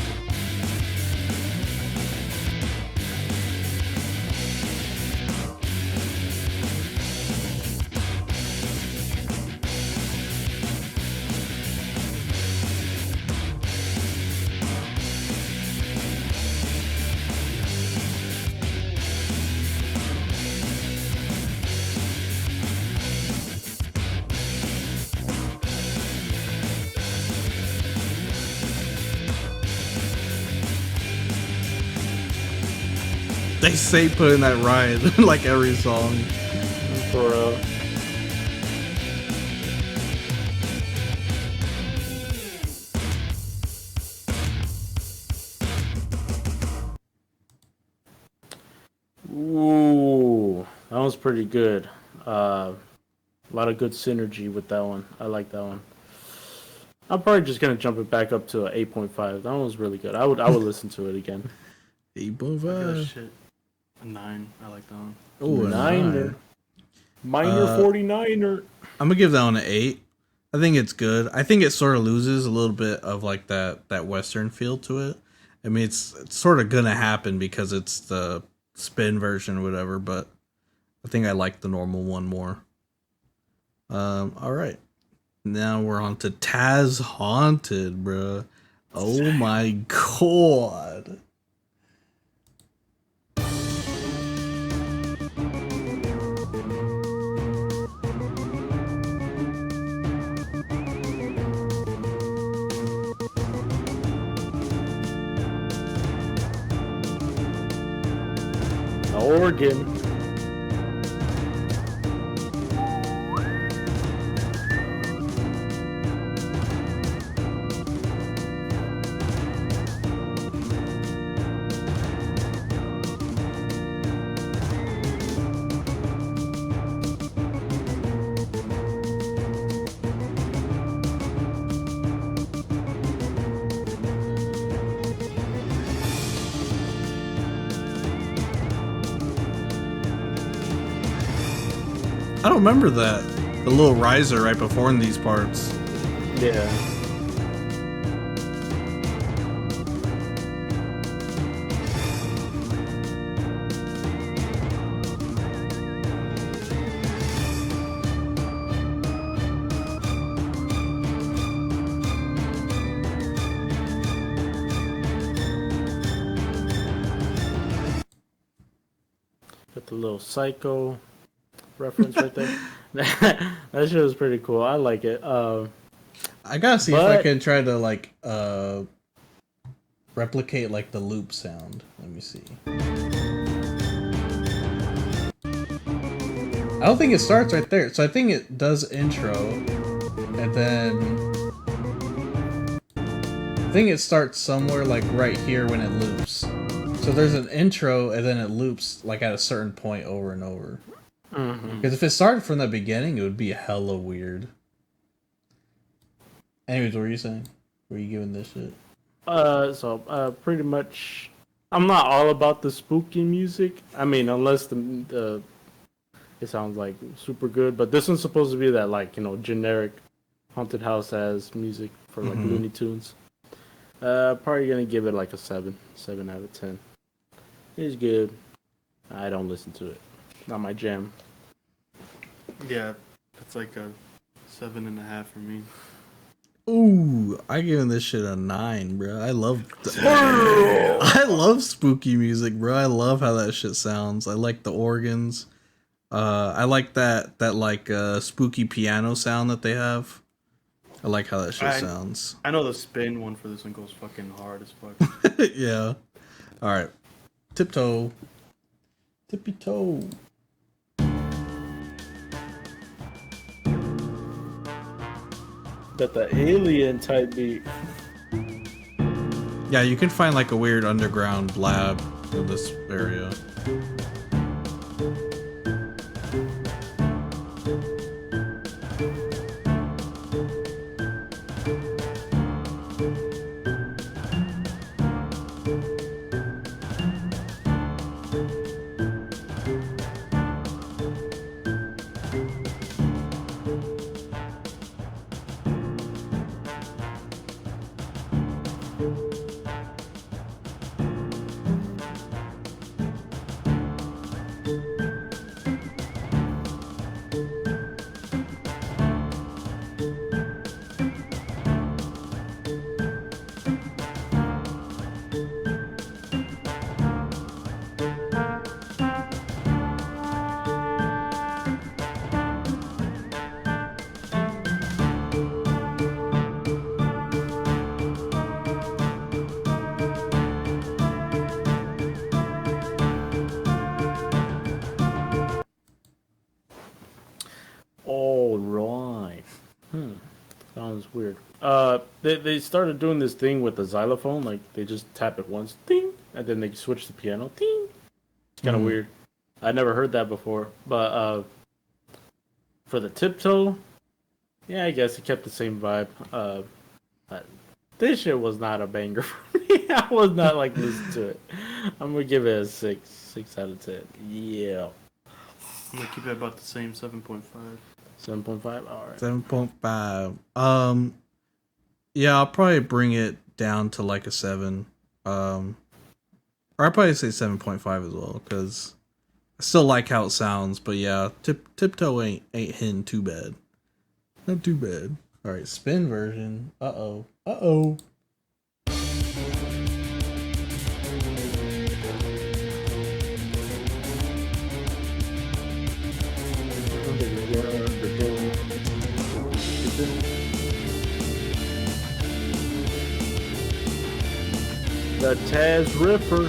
They say putting that ride like every song. For Ooh, that was pretty good. A lot of good synergy with that one. I like that one. I'm probably just gonna jump it back up to an 8.5. That one was really good. I would listen to it again. 8.5. Shit. A 9. I like that one. Oh, a 9. Minor 49er. I'm gonna give that one an 8. I think it's good. I think it sort of loses a little bit of like that Western feel to it. I mean, it's sort of gonna happen because it's the spin version or whatever, but I think I like the normal one more. All right. Now we're on to Taz Haunted, bruh. Oh my god. Organ. I don't remember that. The little riser right before in these parts. Yeah. Got the little psycho reference right there. That shit was pretty cool. I like it. I gotta see if I But- can try to like replicate like the loop sound. Let me see. I don't think it starts right there. So I think it does intro and then I think it starts somewhere like right here when it loops. So there's an intro and then it loops like at a certain point over and over. Because if it started from the beginning, it would be hella weird. Anyways, what were you saying? Were you giving this shit? Pretty much, I'm not all about the spooky music. I mean, unless the it sounds like super good. But this one's supposed to be that like generic haunted house as music for like Looney Tunes. Probably gonna give it like a 7 out of 10. It's good. I don't listen to it. Not my jam. Yeah, it's like a 7.5 for me. Ooh, I giving this shit a 9, bro. I love spooky music, bro. I love how that shit sounds. I like the organs. I like that like spooky piano sound that they have. I like how that shit sounds. I know the spin one for this one goes fucking hard as fuck. Yeah. All right. Tiptoe. Tippy toe. Got the alien type beat. Yeah, you can find like a weird underground lab in this area. All right. Sounds weird. They started doing this thing with the xylophone. Like they just tap it once, ding, and then they switch the piano, ding. It's kind of weird. I never heard that before. But for the tiptoe, yeah, I guess it kept the same vibe. But this shit was not a banger for me. I was not like listening to it. I'm gonna give it a 6 out of 10. Yeah, I'm gonna keep it about the same 7.5. 7.5. All right. 7.5. Yeah, I'll probably bring it down to like a 7. Or I'll probably say 7.5 as well, because I still like how it sounds, but yeah, tiptoe ain't hitting too bad. Not too bad. Alright, spin version. Uh-oh. The Taz Ripper.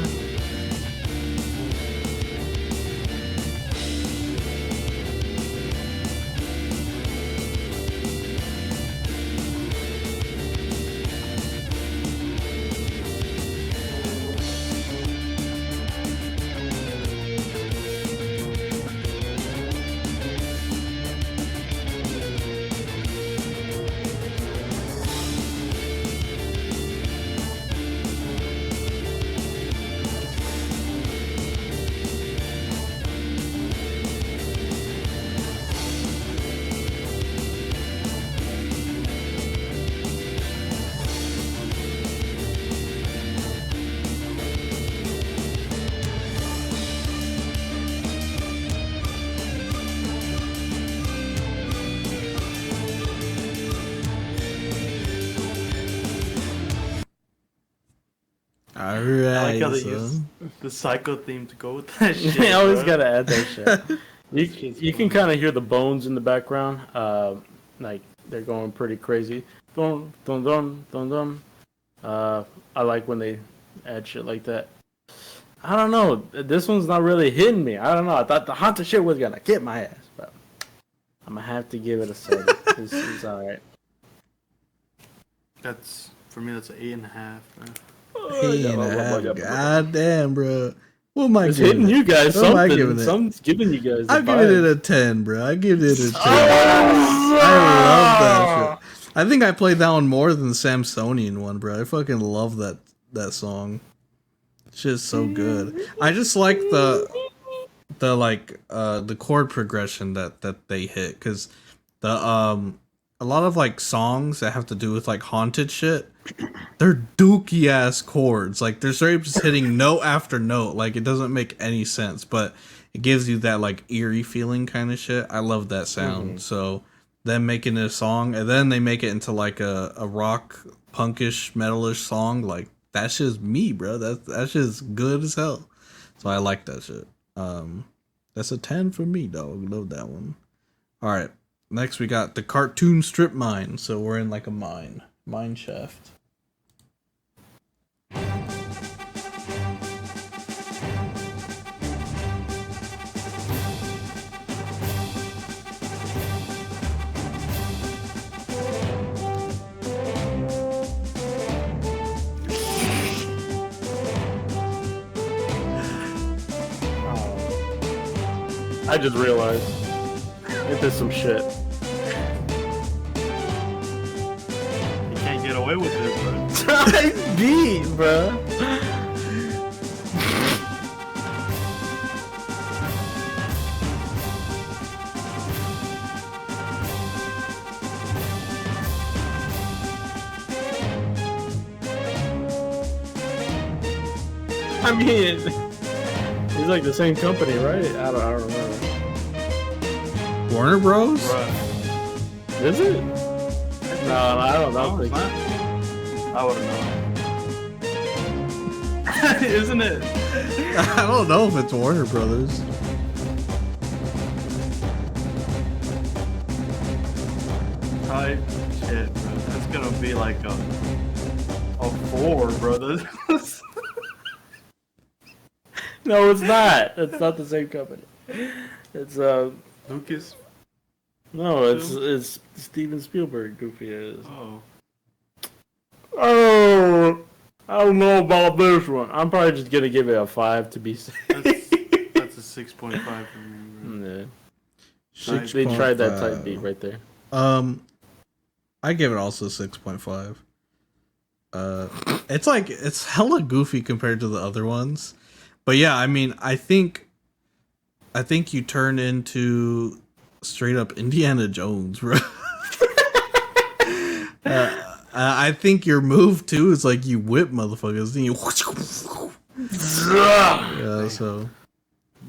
All I like right, how they use son. the psycho theme to go with that shit. They always bro. gotta add that shit. You can kind of hear the bones in the background, like they're going pretty crazy. Dun dun dun dun dun. I like when they add shit like that. I don't know. This one's not really hitting me. I don't know. I thought the haunted shit was gonna get my ass, but I'm gonna have to give it a 7. It's alright. That's for me. That's an 8.5. Bro. 8.5. God damn, bro. What am I It's giving hitting it? you guys What am I something. giving it? Something's giving you guys. I'm giving it a 10, bro. I give it a 10. I love that shit. I think I played that one more than the Samsonian one, bro. I fucking love that song. It's just so good. I just like the chord progression that they hit, because a lot of like songs that have to do with like haunted shit, they're dookie ass chords. Like they're straight up just hitting note after note. Like it doesn't make any sense, but it gives you that like eerie feeling kind of shit. I love that sound. So them making it a song and then they make it into like a rock punkish metalish song, like that's just me, bro. That's just good as hell. So I like that shit. That's a 10 for me, dog. Love that one. All right. Next, we got the cartoon strip mine. So we're in like a mine shaft. I just realized it did some shit. You can't get away with this, bro. I beat, bro. I mean, he's like the same company, right? I don't remember. Warner Bros? Bruh. Is it? No, I don't No, think. it's not. I would have known. Isn't it? I don't know if it's Warner Brothers. Type shit, bro. That's gonna be like a 4, bro. No, it's not. It's not the same company. It's Lucas. no, it's Steven Spielberg. Goofy is. Oh. Oh, I don't know about this one. I'm probably just gonna give it a 5 to be safe. That's a 6.5 for me, bro. Yeah. They tried that type beat right there. I give it also 6.5. It's hella goofy compared to the other ones. But yeah, I mean, I think you turn into straight up Indiana Jones, bro. I think your move too is like you whip motherfuckers and you yeah, so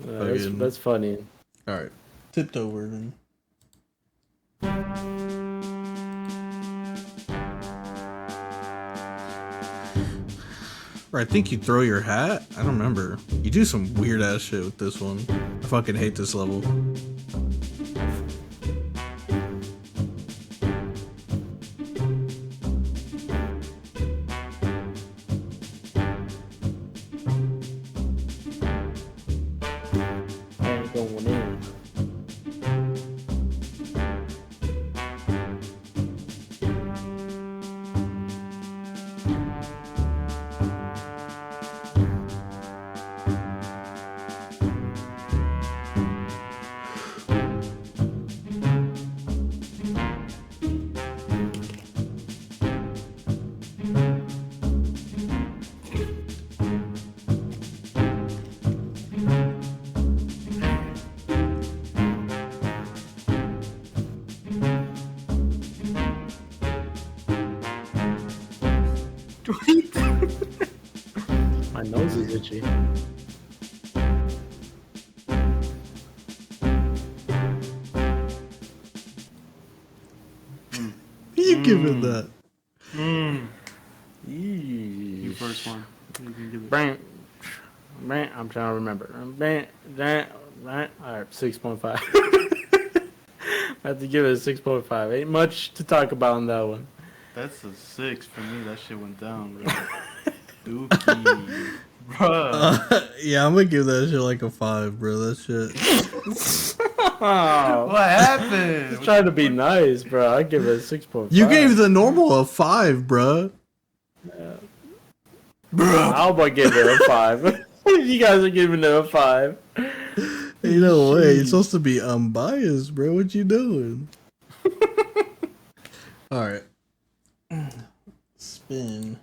That's funny. alright. Tipped over then. Or I think you throw your hat. I don't remember. You do some weird ass shit with this one. I fucking hate this level. Ain't going in. My nose is itchy. You give it that. You first one. You can give it. Bang. I'm trying to remember. Bang. Alright, 6.5. I have to give it a 6.5. Ain't much to talk about on that one. That's a 6 for me. That shit went down, bro. Dookie. Bruh. Yeah, I'm gonna give that shit like a 5, bro. That shit. Oh, What happened? just trying to be nice, bro. I give it a 6.5. You gave the normal a 5, bro. How about give it a 5? You guys are giving it a 5. You know way. You're supposed to be unbiased, bro. What you doing? All right. Spin.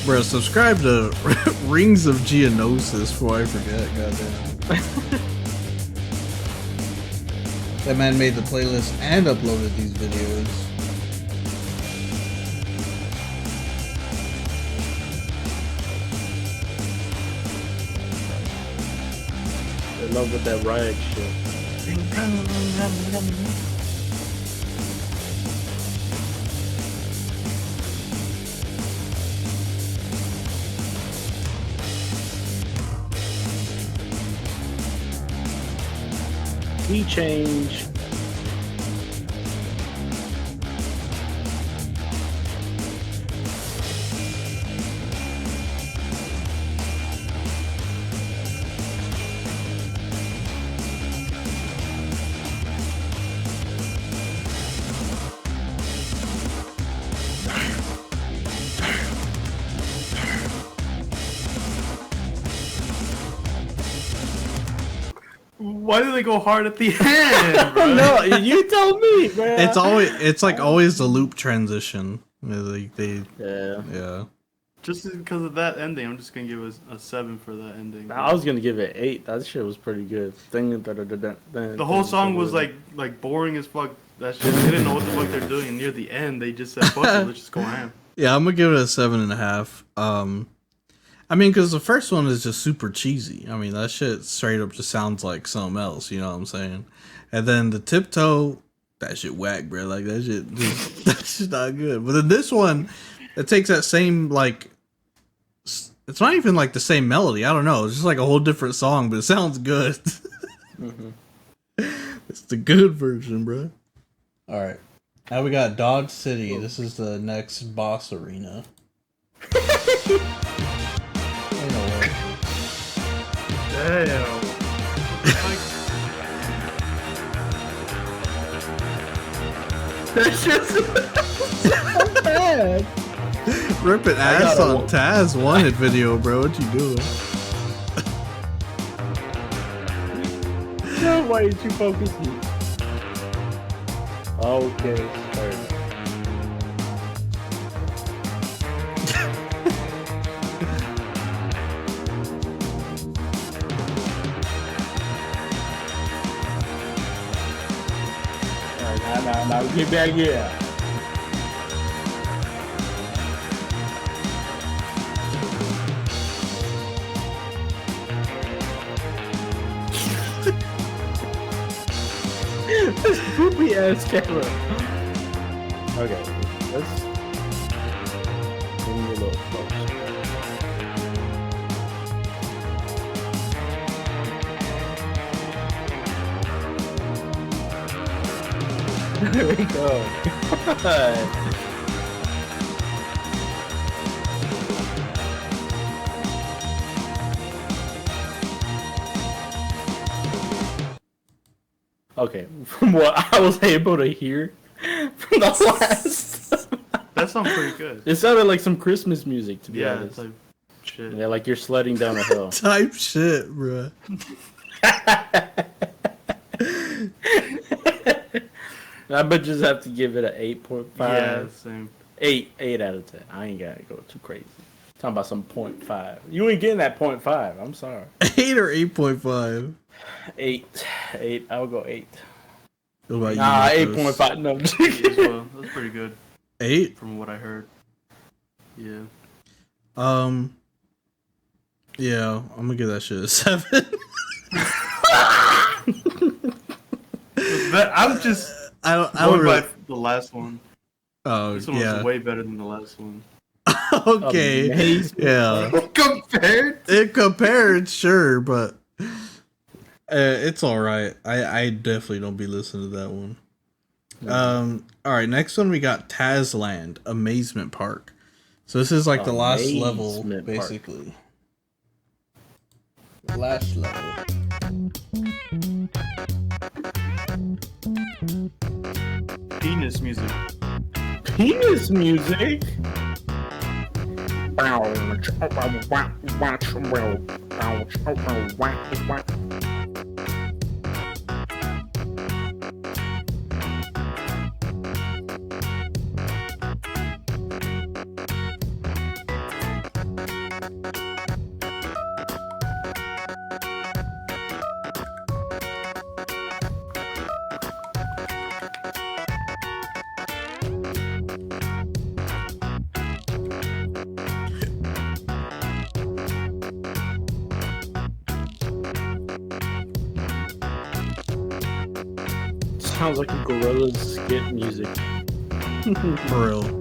Bro, subscribe to Rings of Geonosis before I forget. Goddamn. That man made the playlist and uploaded these videos. In love with that riot shit. Key change. Why do they go hard at the end, bro? No, you tell me, man. It's like always the loop transition. Like Yeah. yeah. Just because of that ending, I'm just gonna give it a 7 for that ending. I was gonna give it 8. That shit was pretty good. The whole song was like boring as fuck. That shit. They didn't know what the fuck they're doing. And near the end, they just said, "Fuck it, let's just go ham." Yeah, I'm gonna give it a 7.5. I mean, because the first one is just super cheesy. I mean, that shit straight up just sounds like something else. You know what I'm saying? And then the Tiptoe, that shit whack, bro. Like that shit, just, that's just not good. But then this one, it takes that same like, it's not even like the same melody. I don't know. It's just like a whole different song, but it sounds good. Mm-hmm. It's the good version, bro. All right, now we got Dodge City. This is the next boss arena. Ain't no way. Damn. That's just so bad. Ripping ass gotta on Taz wanted video, bro. What you doing? No, why did you focus me? Okay, sorry. Now, get back here. ass camera. Okay, let's bring you a little closer. There we go. Okay, from what I was able to hear from the last, That sounds pretty good. it sounded like some Christmas music, to be Yeah, honest. it's like shit. Yeah, like you're sledding down a hill. Type shit, bruh. I bet just have to give it an 8.5. Yeah, same. 8 out of 10. I ain't gotta go too crazy. Talking about some 0.5. You ain't getting that 0.5. I'm sorry. 8 or 8.5? 8. I'll go 8. What about Nah, you, Marcos? 8.5. No. I'm just Me as kidding. well. That's pretty good 8? from what I heard. Yeah. Yeah, I'm gonna give that shit a 7. I'm just I don't going really. by the last one. Oh, This one yeah. was way better than the last one. Okay. Amazing. Yeah. Compared. It compared, sure, but it's all right. I definitely don't be listening to that one. All right, next one we got Tazland Amazement Park. So this is like the last level, Amazement Park. basically. Last level. Penis music. Penis music? Sounds like a Gorillaz skit music. For real.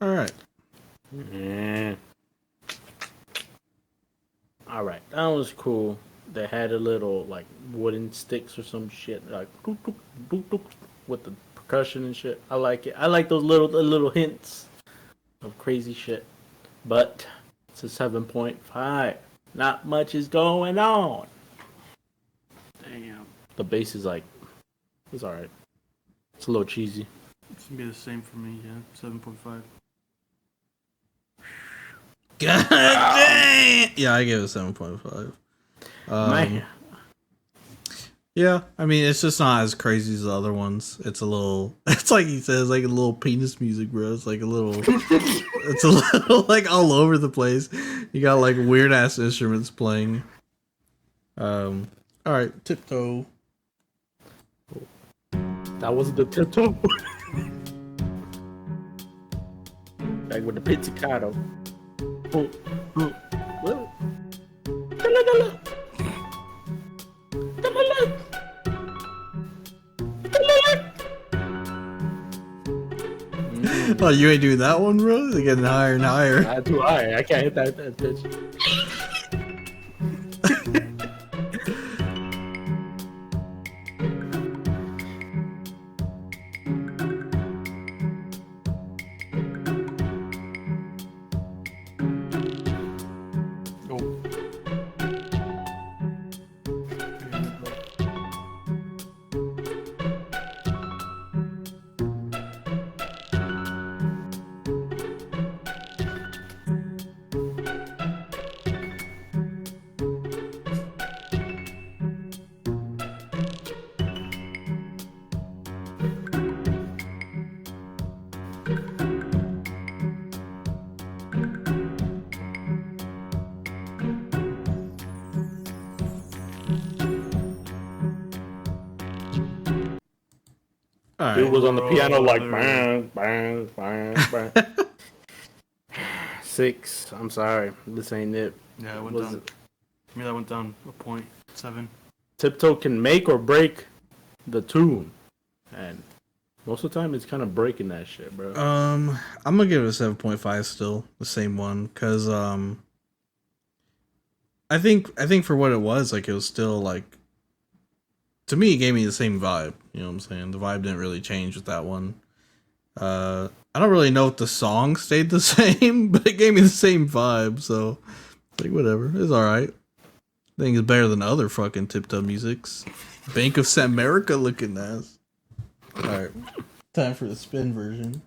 All right. Yeah. All right, that was cool. They had a little like wooden sticks or some shit, like doop, doop, doop, doop, with the percussion and shit. I like it. I like those little hints of crazy shit. But it's a 7.5. Not much is going on. Damn. The bass is like, it's all right. It's a little cheesy. It's gonna be the same for me, yeah. 7.5. God dang! Yeah, I give it 7.5. Man, Yeah, I mean, it's just not as crazy as the other ones. It's a little, it's like he says, like a little penis music, bro. It's like a little, it's a little like all over the place. You got like weird ass instruments playing. All right, Tiptoe. that wasn't the tiptoe. Back with the pizzicato. Oh, oh, well. Oh, you ain't doing that one, bro? They're getting higher and higher. Not too high. I can't hit that pitch. All Dude right. was on the piano like bang, bang, bang, bang. 6. I'm sorry, this ain't it. Yeah, it went Was down. it- For me, that went down a 0.7. Tiptoe can make or break the tune, and most of the time it's kind of breaking that shit, bro. I'm gonna give it a 7.5 still, the same one, cause I think for what it was, like it was still like, to me it gave me the same vibe. You know what I'm saying? The vibe didn't really change with that one. I don't really know if the song stayed the same, but it gave me the same vibe. So like whatever, it's all right. I think it's better than other fucking Tiptoe musics. Bank of America looking ass. All right, time for the spin version.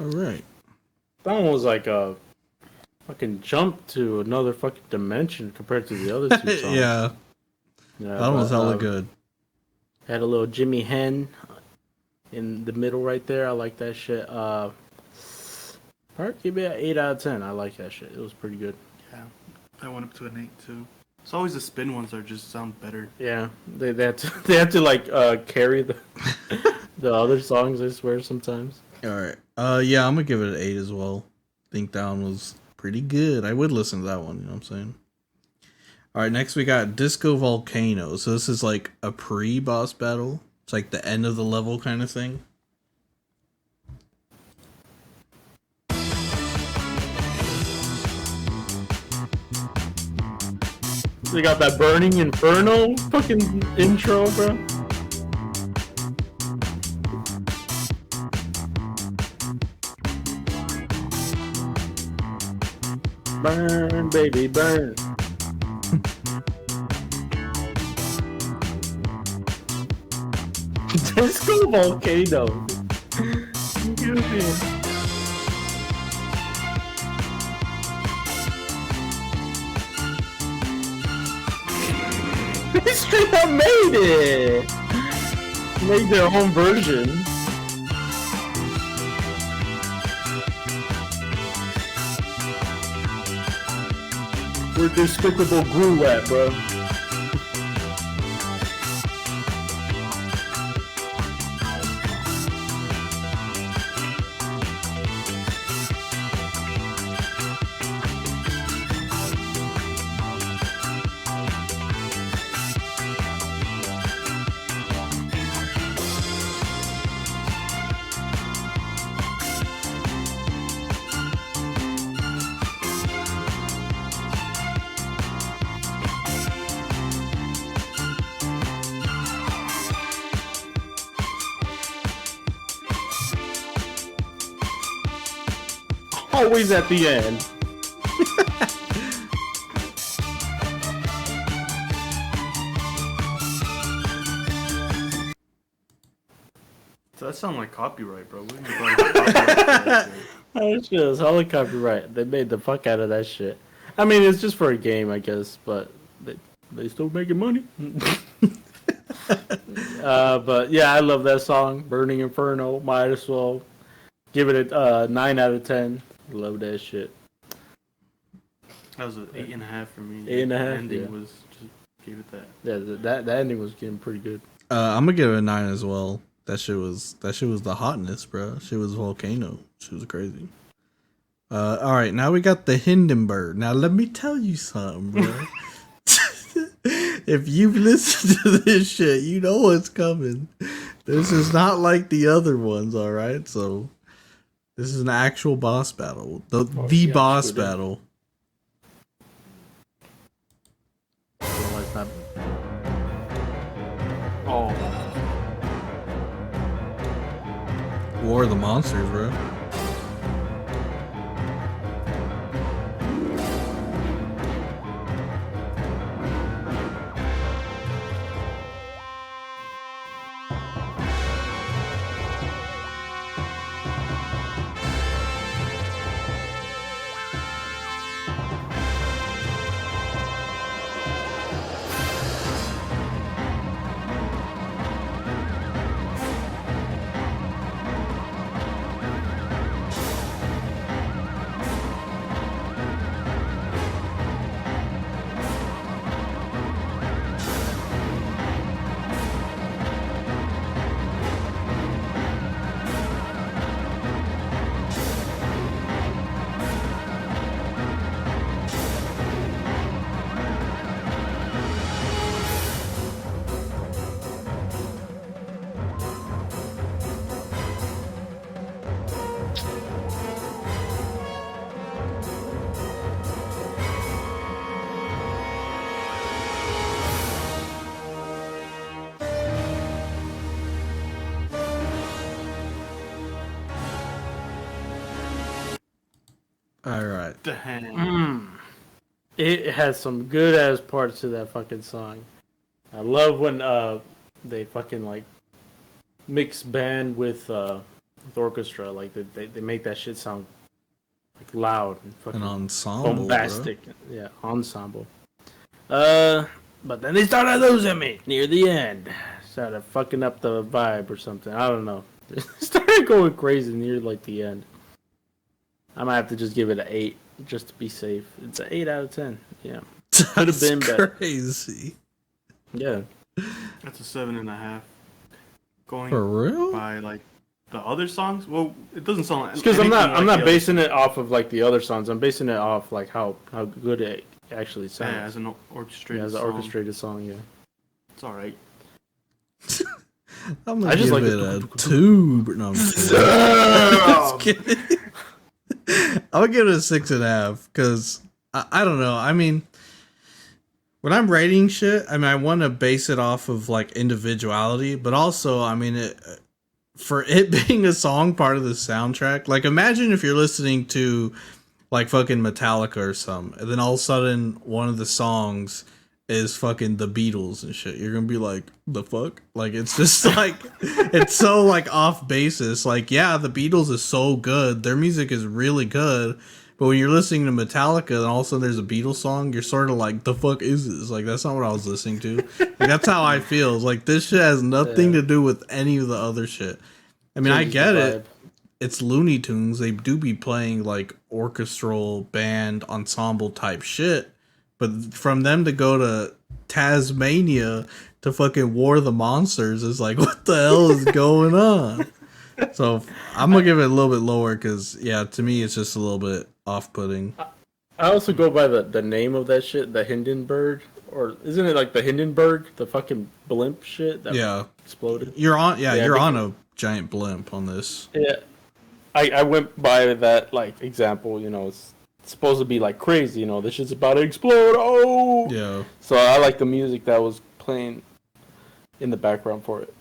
All right. That one was like a fucking jump to another fucking dimension compared to the other 2 songs. Yeah, Yeah, that one was hella but, good. Had a little Jimmy Hen in the middle right there. I like that shit. Part give it an 8 out of 10. I like that shit. It was pretty good. Yeah, I went up to an 8 too. It's always the spin ones that just sound better. Yeah, they have to like carry the the other songs. I swear sometimes. All right. Yeah, I'm gonna give it an 8 as well. Think that one was pretty good. I would listen to that one. You know what I'm saying? All right. Next we got Disco Volcano. So this is like a pre-boss battle. It's like the end of the level kind of thing. They got that Burning Inferno fucking intro, bro. Burn, baby, burn. Disco Volcano. Excuse me. They straight up made it! Made their own version. Where Despicable Gru at, bro? Always at the end. So that sound like copyright, bro. We can probably get copyright for that shit. That shit is hella copyright. They made the fuck out of that shit. I mean, it's just for a game, I guess, but they still making money. But yeah, I love that song, Burning Inferno. Might as well give it a 9 out of 10. Love that shit. That was an 8.5 for me. 8.5, The ending yeah. was just gave it that. Yeah, that ending was getting pretty good. I'm gonna give it a 9 as well. That shit was the hotness, bro. Shit was volcano. Shit was crazy. All right, now we got the Hindenburg. Now let me tell you something, bro. If you've listened to this shit, you know what's coming. This is not like the other ones, all right? So this is an actual boss battle. The boss battle. Oh, War of the Monsters, bro. All right. Damn. it has some good ass parts to that fucking song. I love when they fucking like mix band with orchestra. Like they make that shit sound like loud and fucking An ensemble, bombastic. Yeah, ensemble. But then they started losing me near the end. Started fucking up the vibe or something. I don't know. They started going crazy near like the end. I might have to just give it an 8 just to be safe. It's an 8 out of 10. Yeah, Could have been better. crazy. Yeah. That's a 7.5. Going For real? by like the other songs. Well, it doesn't sound like Because I'm anything not the basing it off of like the other songs. I'm basing it off like how good it actually other- Yeah, sounds. as an orchestrated Yeah, as an song. orchestrated song. Yeah. It's all right. I'm gonna I just give like it the- a 2. No, I'm just kidding. I'll give it a 6.5 because I don't know. I mean, when I'm writing shit, I mean, I want to base it off of like individuality, but also, I mean, for it being a song part of the soundtrack. Like, imagine if you're listening to like fucking Metallica or something, and then all of a sudden one of the songs is fucking the Beatles and shit. You're gonna be like, the fuck? Like, it's just like, it's so like off basis. Like, yeah, the Beatles is so good. Their music is really good. But when you're listening to Metallica and all of a sudden there's a Beatles song, you're sort of like, the fuck is this? Like, that's not what I was listening to. Like, that's how I feel. It's like, this shit has nothing to do with any of the other shit. I mean, I Changes get the it. vibe. It's Looney Tunes. They do be playing like orchestral band ensemble type shit. But from them to go to Tasmania to fucking War of the Monsters is like, what the hell is going on? So I'm gonna give it a little bit lower because, yeah, to me it's just a little bit off-putting. I also go by the name of that shit, the Hindenburg, or isn't it like the Hindenburg, the fucking blimp shit that Yeah, exploded? you're on. Yeah, Yeah, I you're think on a giant blimp on this. Yeah, I went by that like example. You know, it's supposed to be like crazy. You know, this shit's about to explode. Oh, Yeah, So I like the music that was playing in the background for it.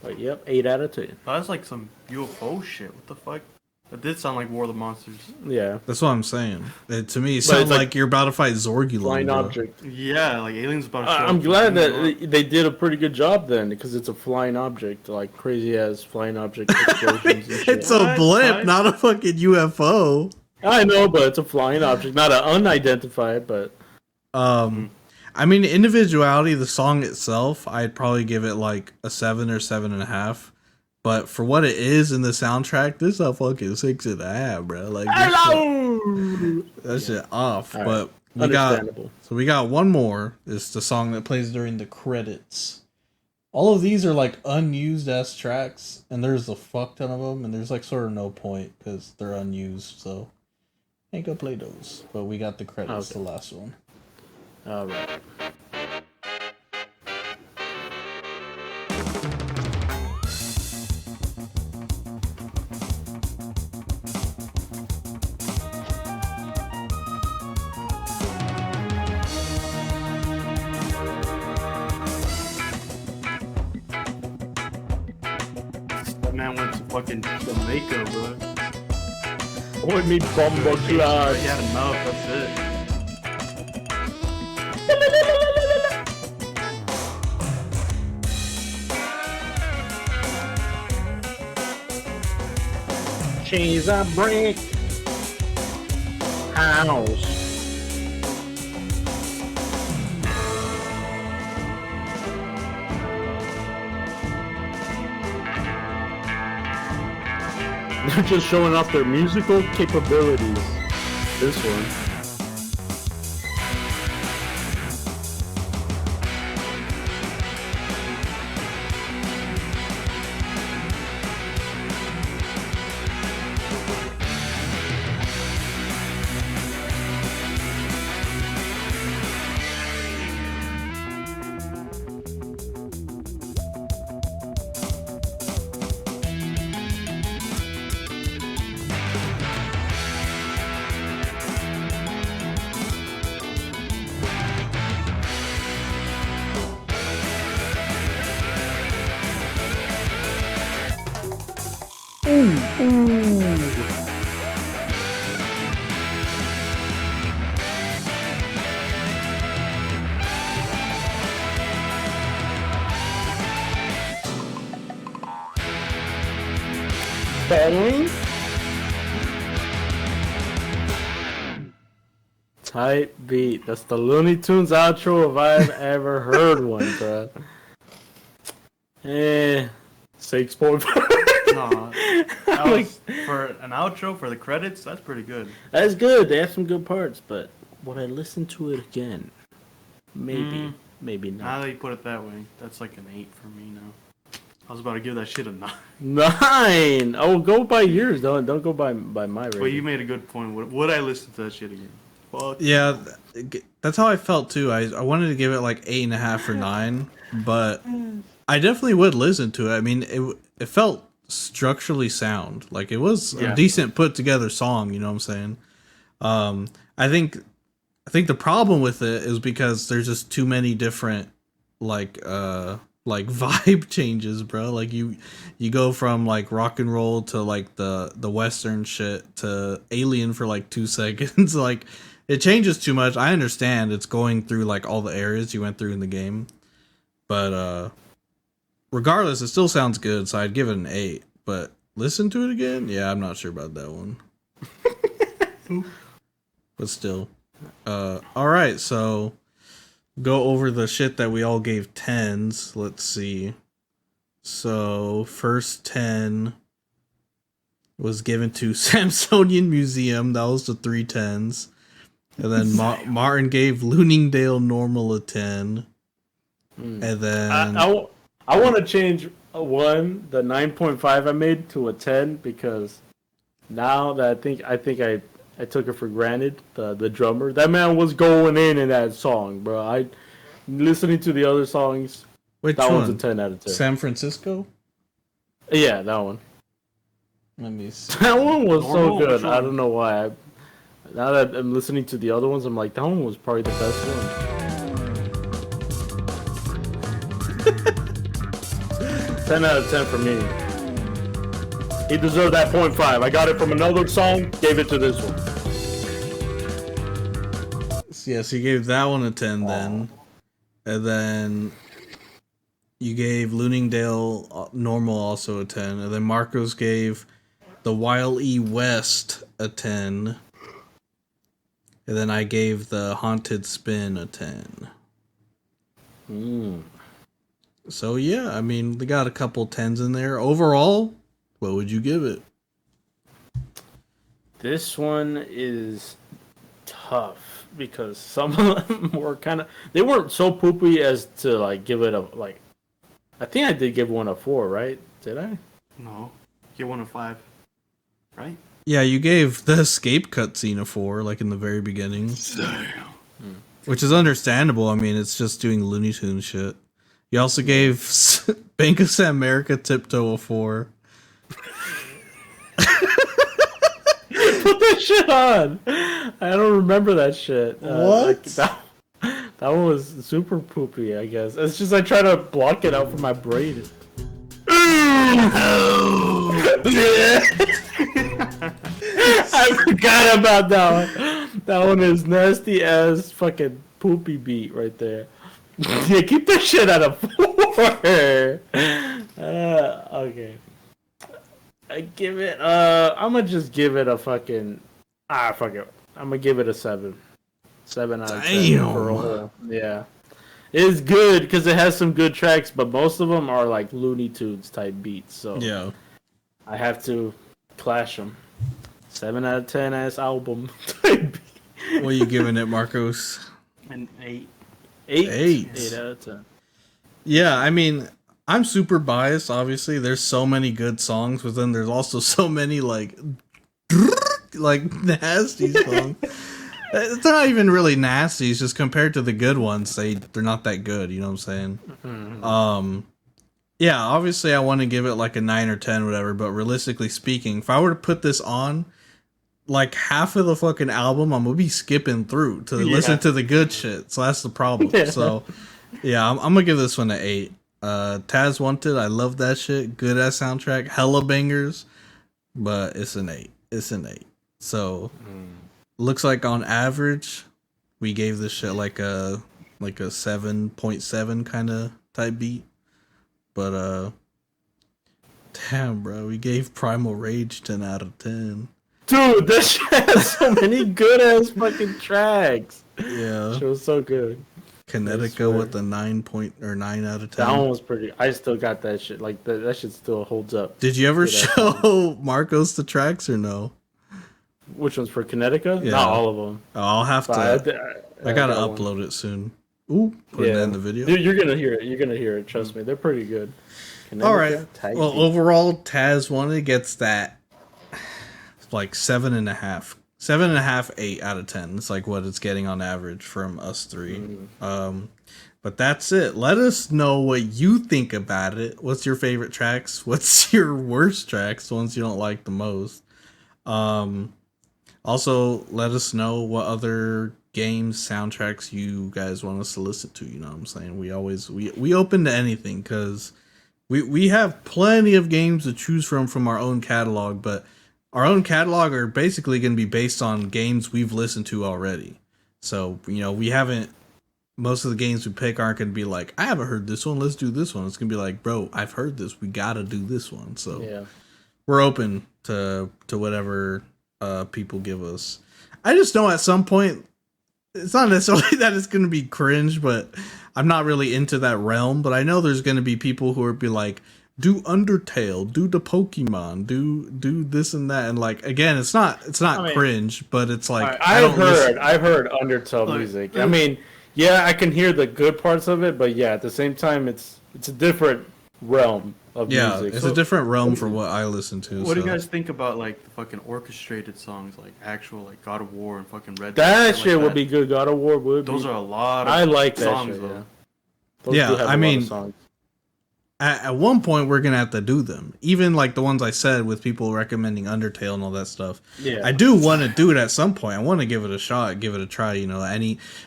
But yep, 8 out of 10. That's like some UFO shit. What the fuck? That did sound like War of the Monsters. Yeah, that's what I'm saying. To me, it But sounds it's like, like you're about to fight Zorgulon. flying bro. object. Yeah, like aliens about to show I'm up. glad that they did a pretty good job then, because it's a flying object, like crazy ass flying object explosions and shit. It's a What? blimp, What? not a fucking UFO. I know, but it's a flying object, not an unidentified, but I mean, individuality, the song itself, I'd probably give it like a 7 or 7.5. But for what it is in the soundtrack, this is a fucking 6.5, bro. Like, that shit off. All But we got, understandable. so we got one more. It's the song that plays during the credits. All of these are like unused ass tracks, and there's a fuck ton of them, and there's like sort of no point because they're unused. So ain't gonna play those. But we got the credits. Okay. The last one. All right. That man went to fucking Jamaica, bro. Hold me bomba He class. had enough. That's it. Cheese a brick house. They're just showing off their musical capabilities. This one. Bang. Tight beat. That's the Looney Tunes outro if I've ever heard one, bro. 6.5. No, that was for an outro for the credits. That's pretty good. That's good. They have some good parts, but would I listen to it again? Maybe. Maybe Now not. that you put it that way, that's like an 8 for me now. I was about to give that shit a 9. 9. Oh, go by yours. Don't go by my rating. But you made a good point. Would I listen to that shit again? Fuck. Yeah, that's how I felt too. I wanted to give it like 8.5 or 9, but I definitely would listen to it. I mean, it felt structurally sound. Like it was a decent put together song. You know what I'm saying? I think the problem with it is because there's just too many different like vibe changes, bro. Like you go from like rock and roll to like the western shit to alien for like 2 seconds. Like it changes too much. I understand it's going through like all the areas you went through in the game, but regardless, it still sounds good. So I'd give it an 8. But listen to it again, yeah, I'm not sure about that one. But still, all right. So go over the shit that we all gave 10s. Let's see. So first 10 was given to Samsonian Museum. That was the 3 10s. And then Martin gave Looningdale Normal a 10. And then I want to change the 9.5 I made to a 10 because now that I think I took it for granted. The drummer, that man was going in that song, bro. Listening to the other songs. Which that one? one's a 10 out of 10. San Francisco? Yeah, that one. Let me see. That one was Normal, so which good. I one? don't know why. Now that I'm listening to the other ones, I'm like, that one was probably the best one. 10 out of 10 for me. He deserved that 0.5. I got it from another song, gave it to this one. Yes, you gave that one a 10 then. And then you gave Looningdale Normal also a 10. And then Marcos gave the Wile E. West a 10. And then I gave the Haunted Spin a 10. So yeah, I mean, they got a couple 10s in there. Overall, what would you give it? This one is tough because some of them were they weren't so poopy as to like give it a I think I did give one a 4, right? Did I? No, get 1 of 5, right? Yeah, you gave the escape cutscene a 4, like in the very beginning. Which is understandable. I mean, it's just doing Looney Tunes shit. You also gave Bank of San America Tiptoe a 4. Put that shit on. I don't remember that shit. What? That one was super poopy, I guess. It's just I try to block it out from my brain. I forgot about that one. That one is nasty ass fucking poopy beat right there. Yeah, keep that shit at a 4. Okay. I give it I'm gonna just give it a fucking fuck it. I'm gonna give it a 7. 7 out of 10 for a whole. Yeah. It's good because it has some good tracks, but most of them are like Looney Tunes type beats. So Yeah. I have to clash them. 7 out of 10 ass album type beat. What are you giving it, Marcos? An 8. 8 out of 10. Yeah, I mean, I'm super biased, obviously. There's so many good songs, but then there's also so many, like nasty songs. It's not even really nasty. It's just compared to the good ones, they're not that good. You know what I'm saying? Mm-hmm. Yeah, obviously I want to give it like a 9 or 10, whatever. But realistically speaking, if I were to put this on, like half of the fucking album, I'm gonna be skipping through to listen to the good shit. So that's the problem. Yeah. So yeah, I'm gonna give this one an 8. Taz Wanted, I love that shit. Good ass soundtrack, hella bangers, but it's an 8. It's an 8. So looks like on average, we gave this shit like a 7.7 kind of type beat. But damn, bro, we gave Primal Rage 10 out of 10. Dude, this shit has so many good ass fucking tracks. Yeah, It was so good. Connecticut with a 9 out of 10. That one was pretty. I still got that shit. Like that shit still holds up. Did you ever Good ass show Marcos the tracks or no? Which one's for Connecticut? Yeah. Not all of them. Oh, I'll have But to. I gotta got one. upload it soon. Ooh, put it in the video. Dude, you're gonna hear it. You're gonna hear it. Trust me, they're pretty good. All right. Tag Well, team. overall, Taz Wanted gets that like 7.5, 7.5, 8 out of 10. It's like what it's getting on average from us three. But that's it. Let us know what you think about it. What's your favorite tracks? What's your worst tracks? The ones you don't like the most. Also, let us know what other games soundtracks you guys want us to listen to. You know what I'm saying? We always we open to anything because we have plenty of games to choose from our own catalog, but our own catalog are basically going to be based on games we've listened to already. So, you know, we haven't, most of the games we pick aren't going to be like, I haven't heard this one, let's do this one. It's going to be like, bro, I've heard this, we got to do this one. So Yeah. we're open to whatever people give us. I just know at some point, it's not necessarily that it's going to be cringe, but I'm not really into that realm. But I know there's going to be people who are be like, do Undertale, do the Pokemon, do this and that, and like again, it's not cringe, but it's like I've heard Undertale music. I mean, yeah, I can hear the good parts of it, but yeah, at the same time, it's a different realm of music. It's a different realm for what I listen to. What do you guys think about like the fucking orchestrated songs, like actual like God of War and fucking Red? That Dead, shit like would be good. God of War would. Those be. are a lot. Of I like that songs, shit. though. Yeah. Those Yeah, do have I a lot mean, of songs. At one point we're gonna have to do them, even like the ones I said with people recommending Undertale and all that stuff. Yeah. I do want to do it at some point. I want to give it a shot, give it a try, you know,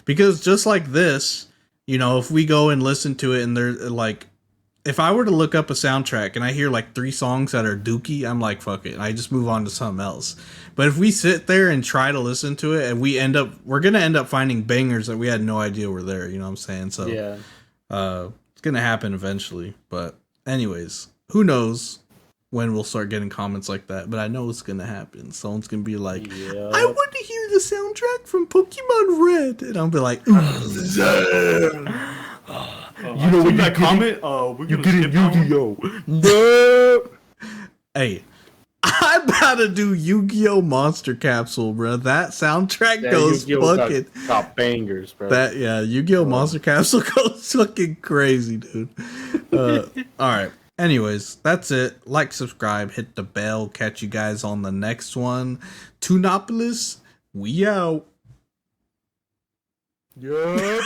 because just like this, you know, if we go and listen to it and there's like, if I were to look up a soundtrack and I hear like 3 songs that are dookie, I'm like, fuck it, I just move on to something else. But if we sit there and try to listen to it and we're gonna end up finding bangers that we had no idea were there, you know what I'm saying? So Yeah. it's gonna happen eventually. But anyways, who knows when we'll start getting comments like that, but I know it's gonna happen. Someone's gonna be like, Yep. I want to hear the soundtrack from Pokemon Red, and I'll be like, You know what that comment? We're gonna skip that one. Yu-Gi-Oh! No. hey, I I'm about to do Yu-Gi-Oh! Monster Capsule, bro. That soundtrack Yeah, goes Yu-Gi-Oh fucking. got bangers, bro. Yu-Gi-Oh! Monster Capsule goes fucking crazy, dude. All right. Anyways, that's it. Like, subscribe, hit the bell. Catch you guys on the next one. Tuneopolis, we out. Yup.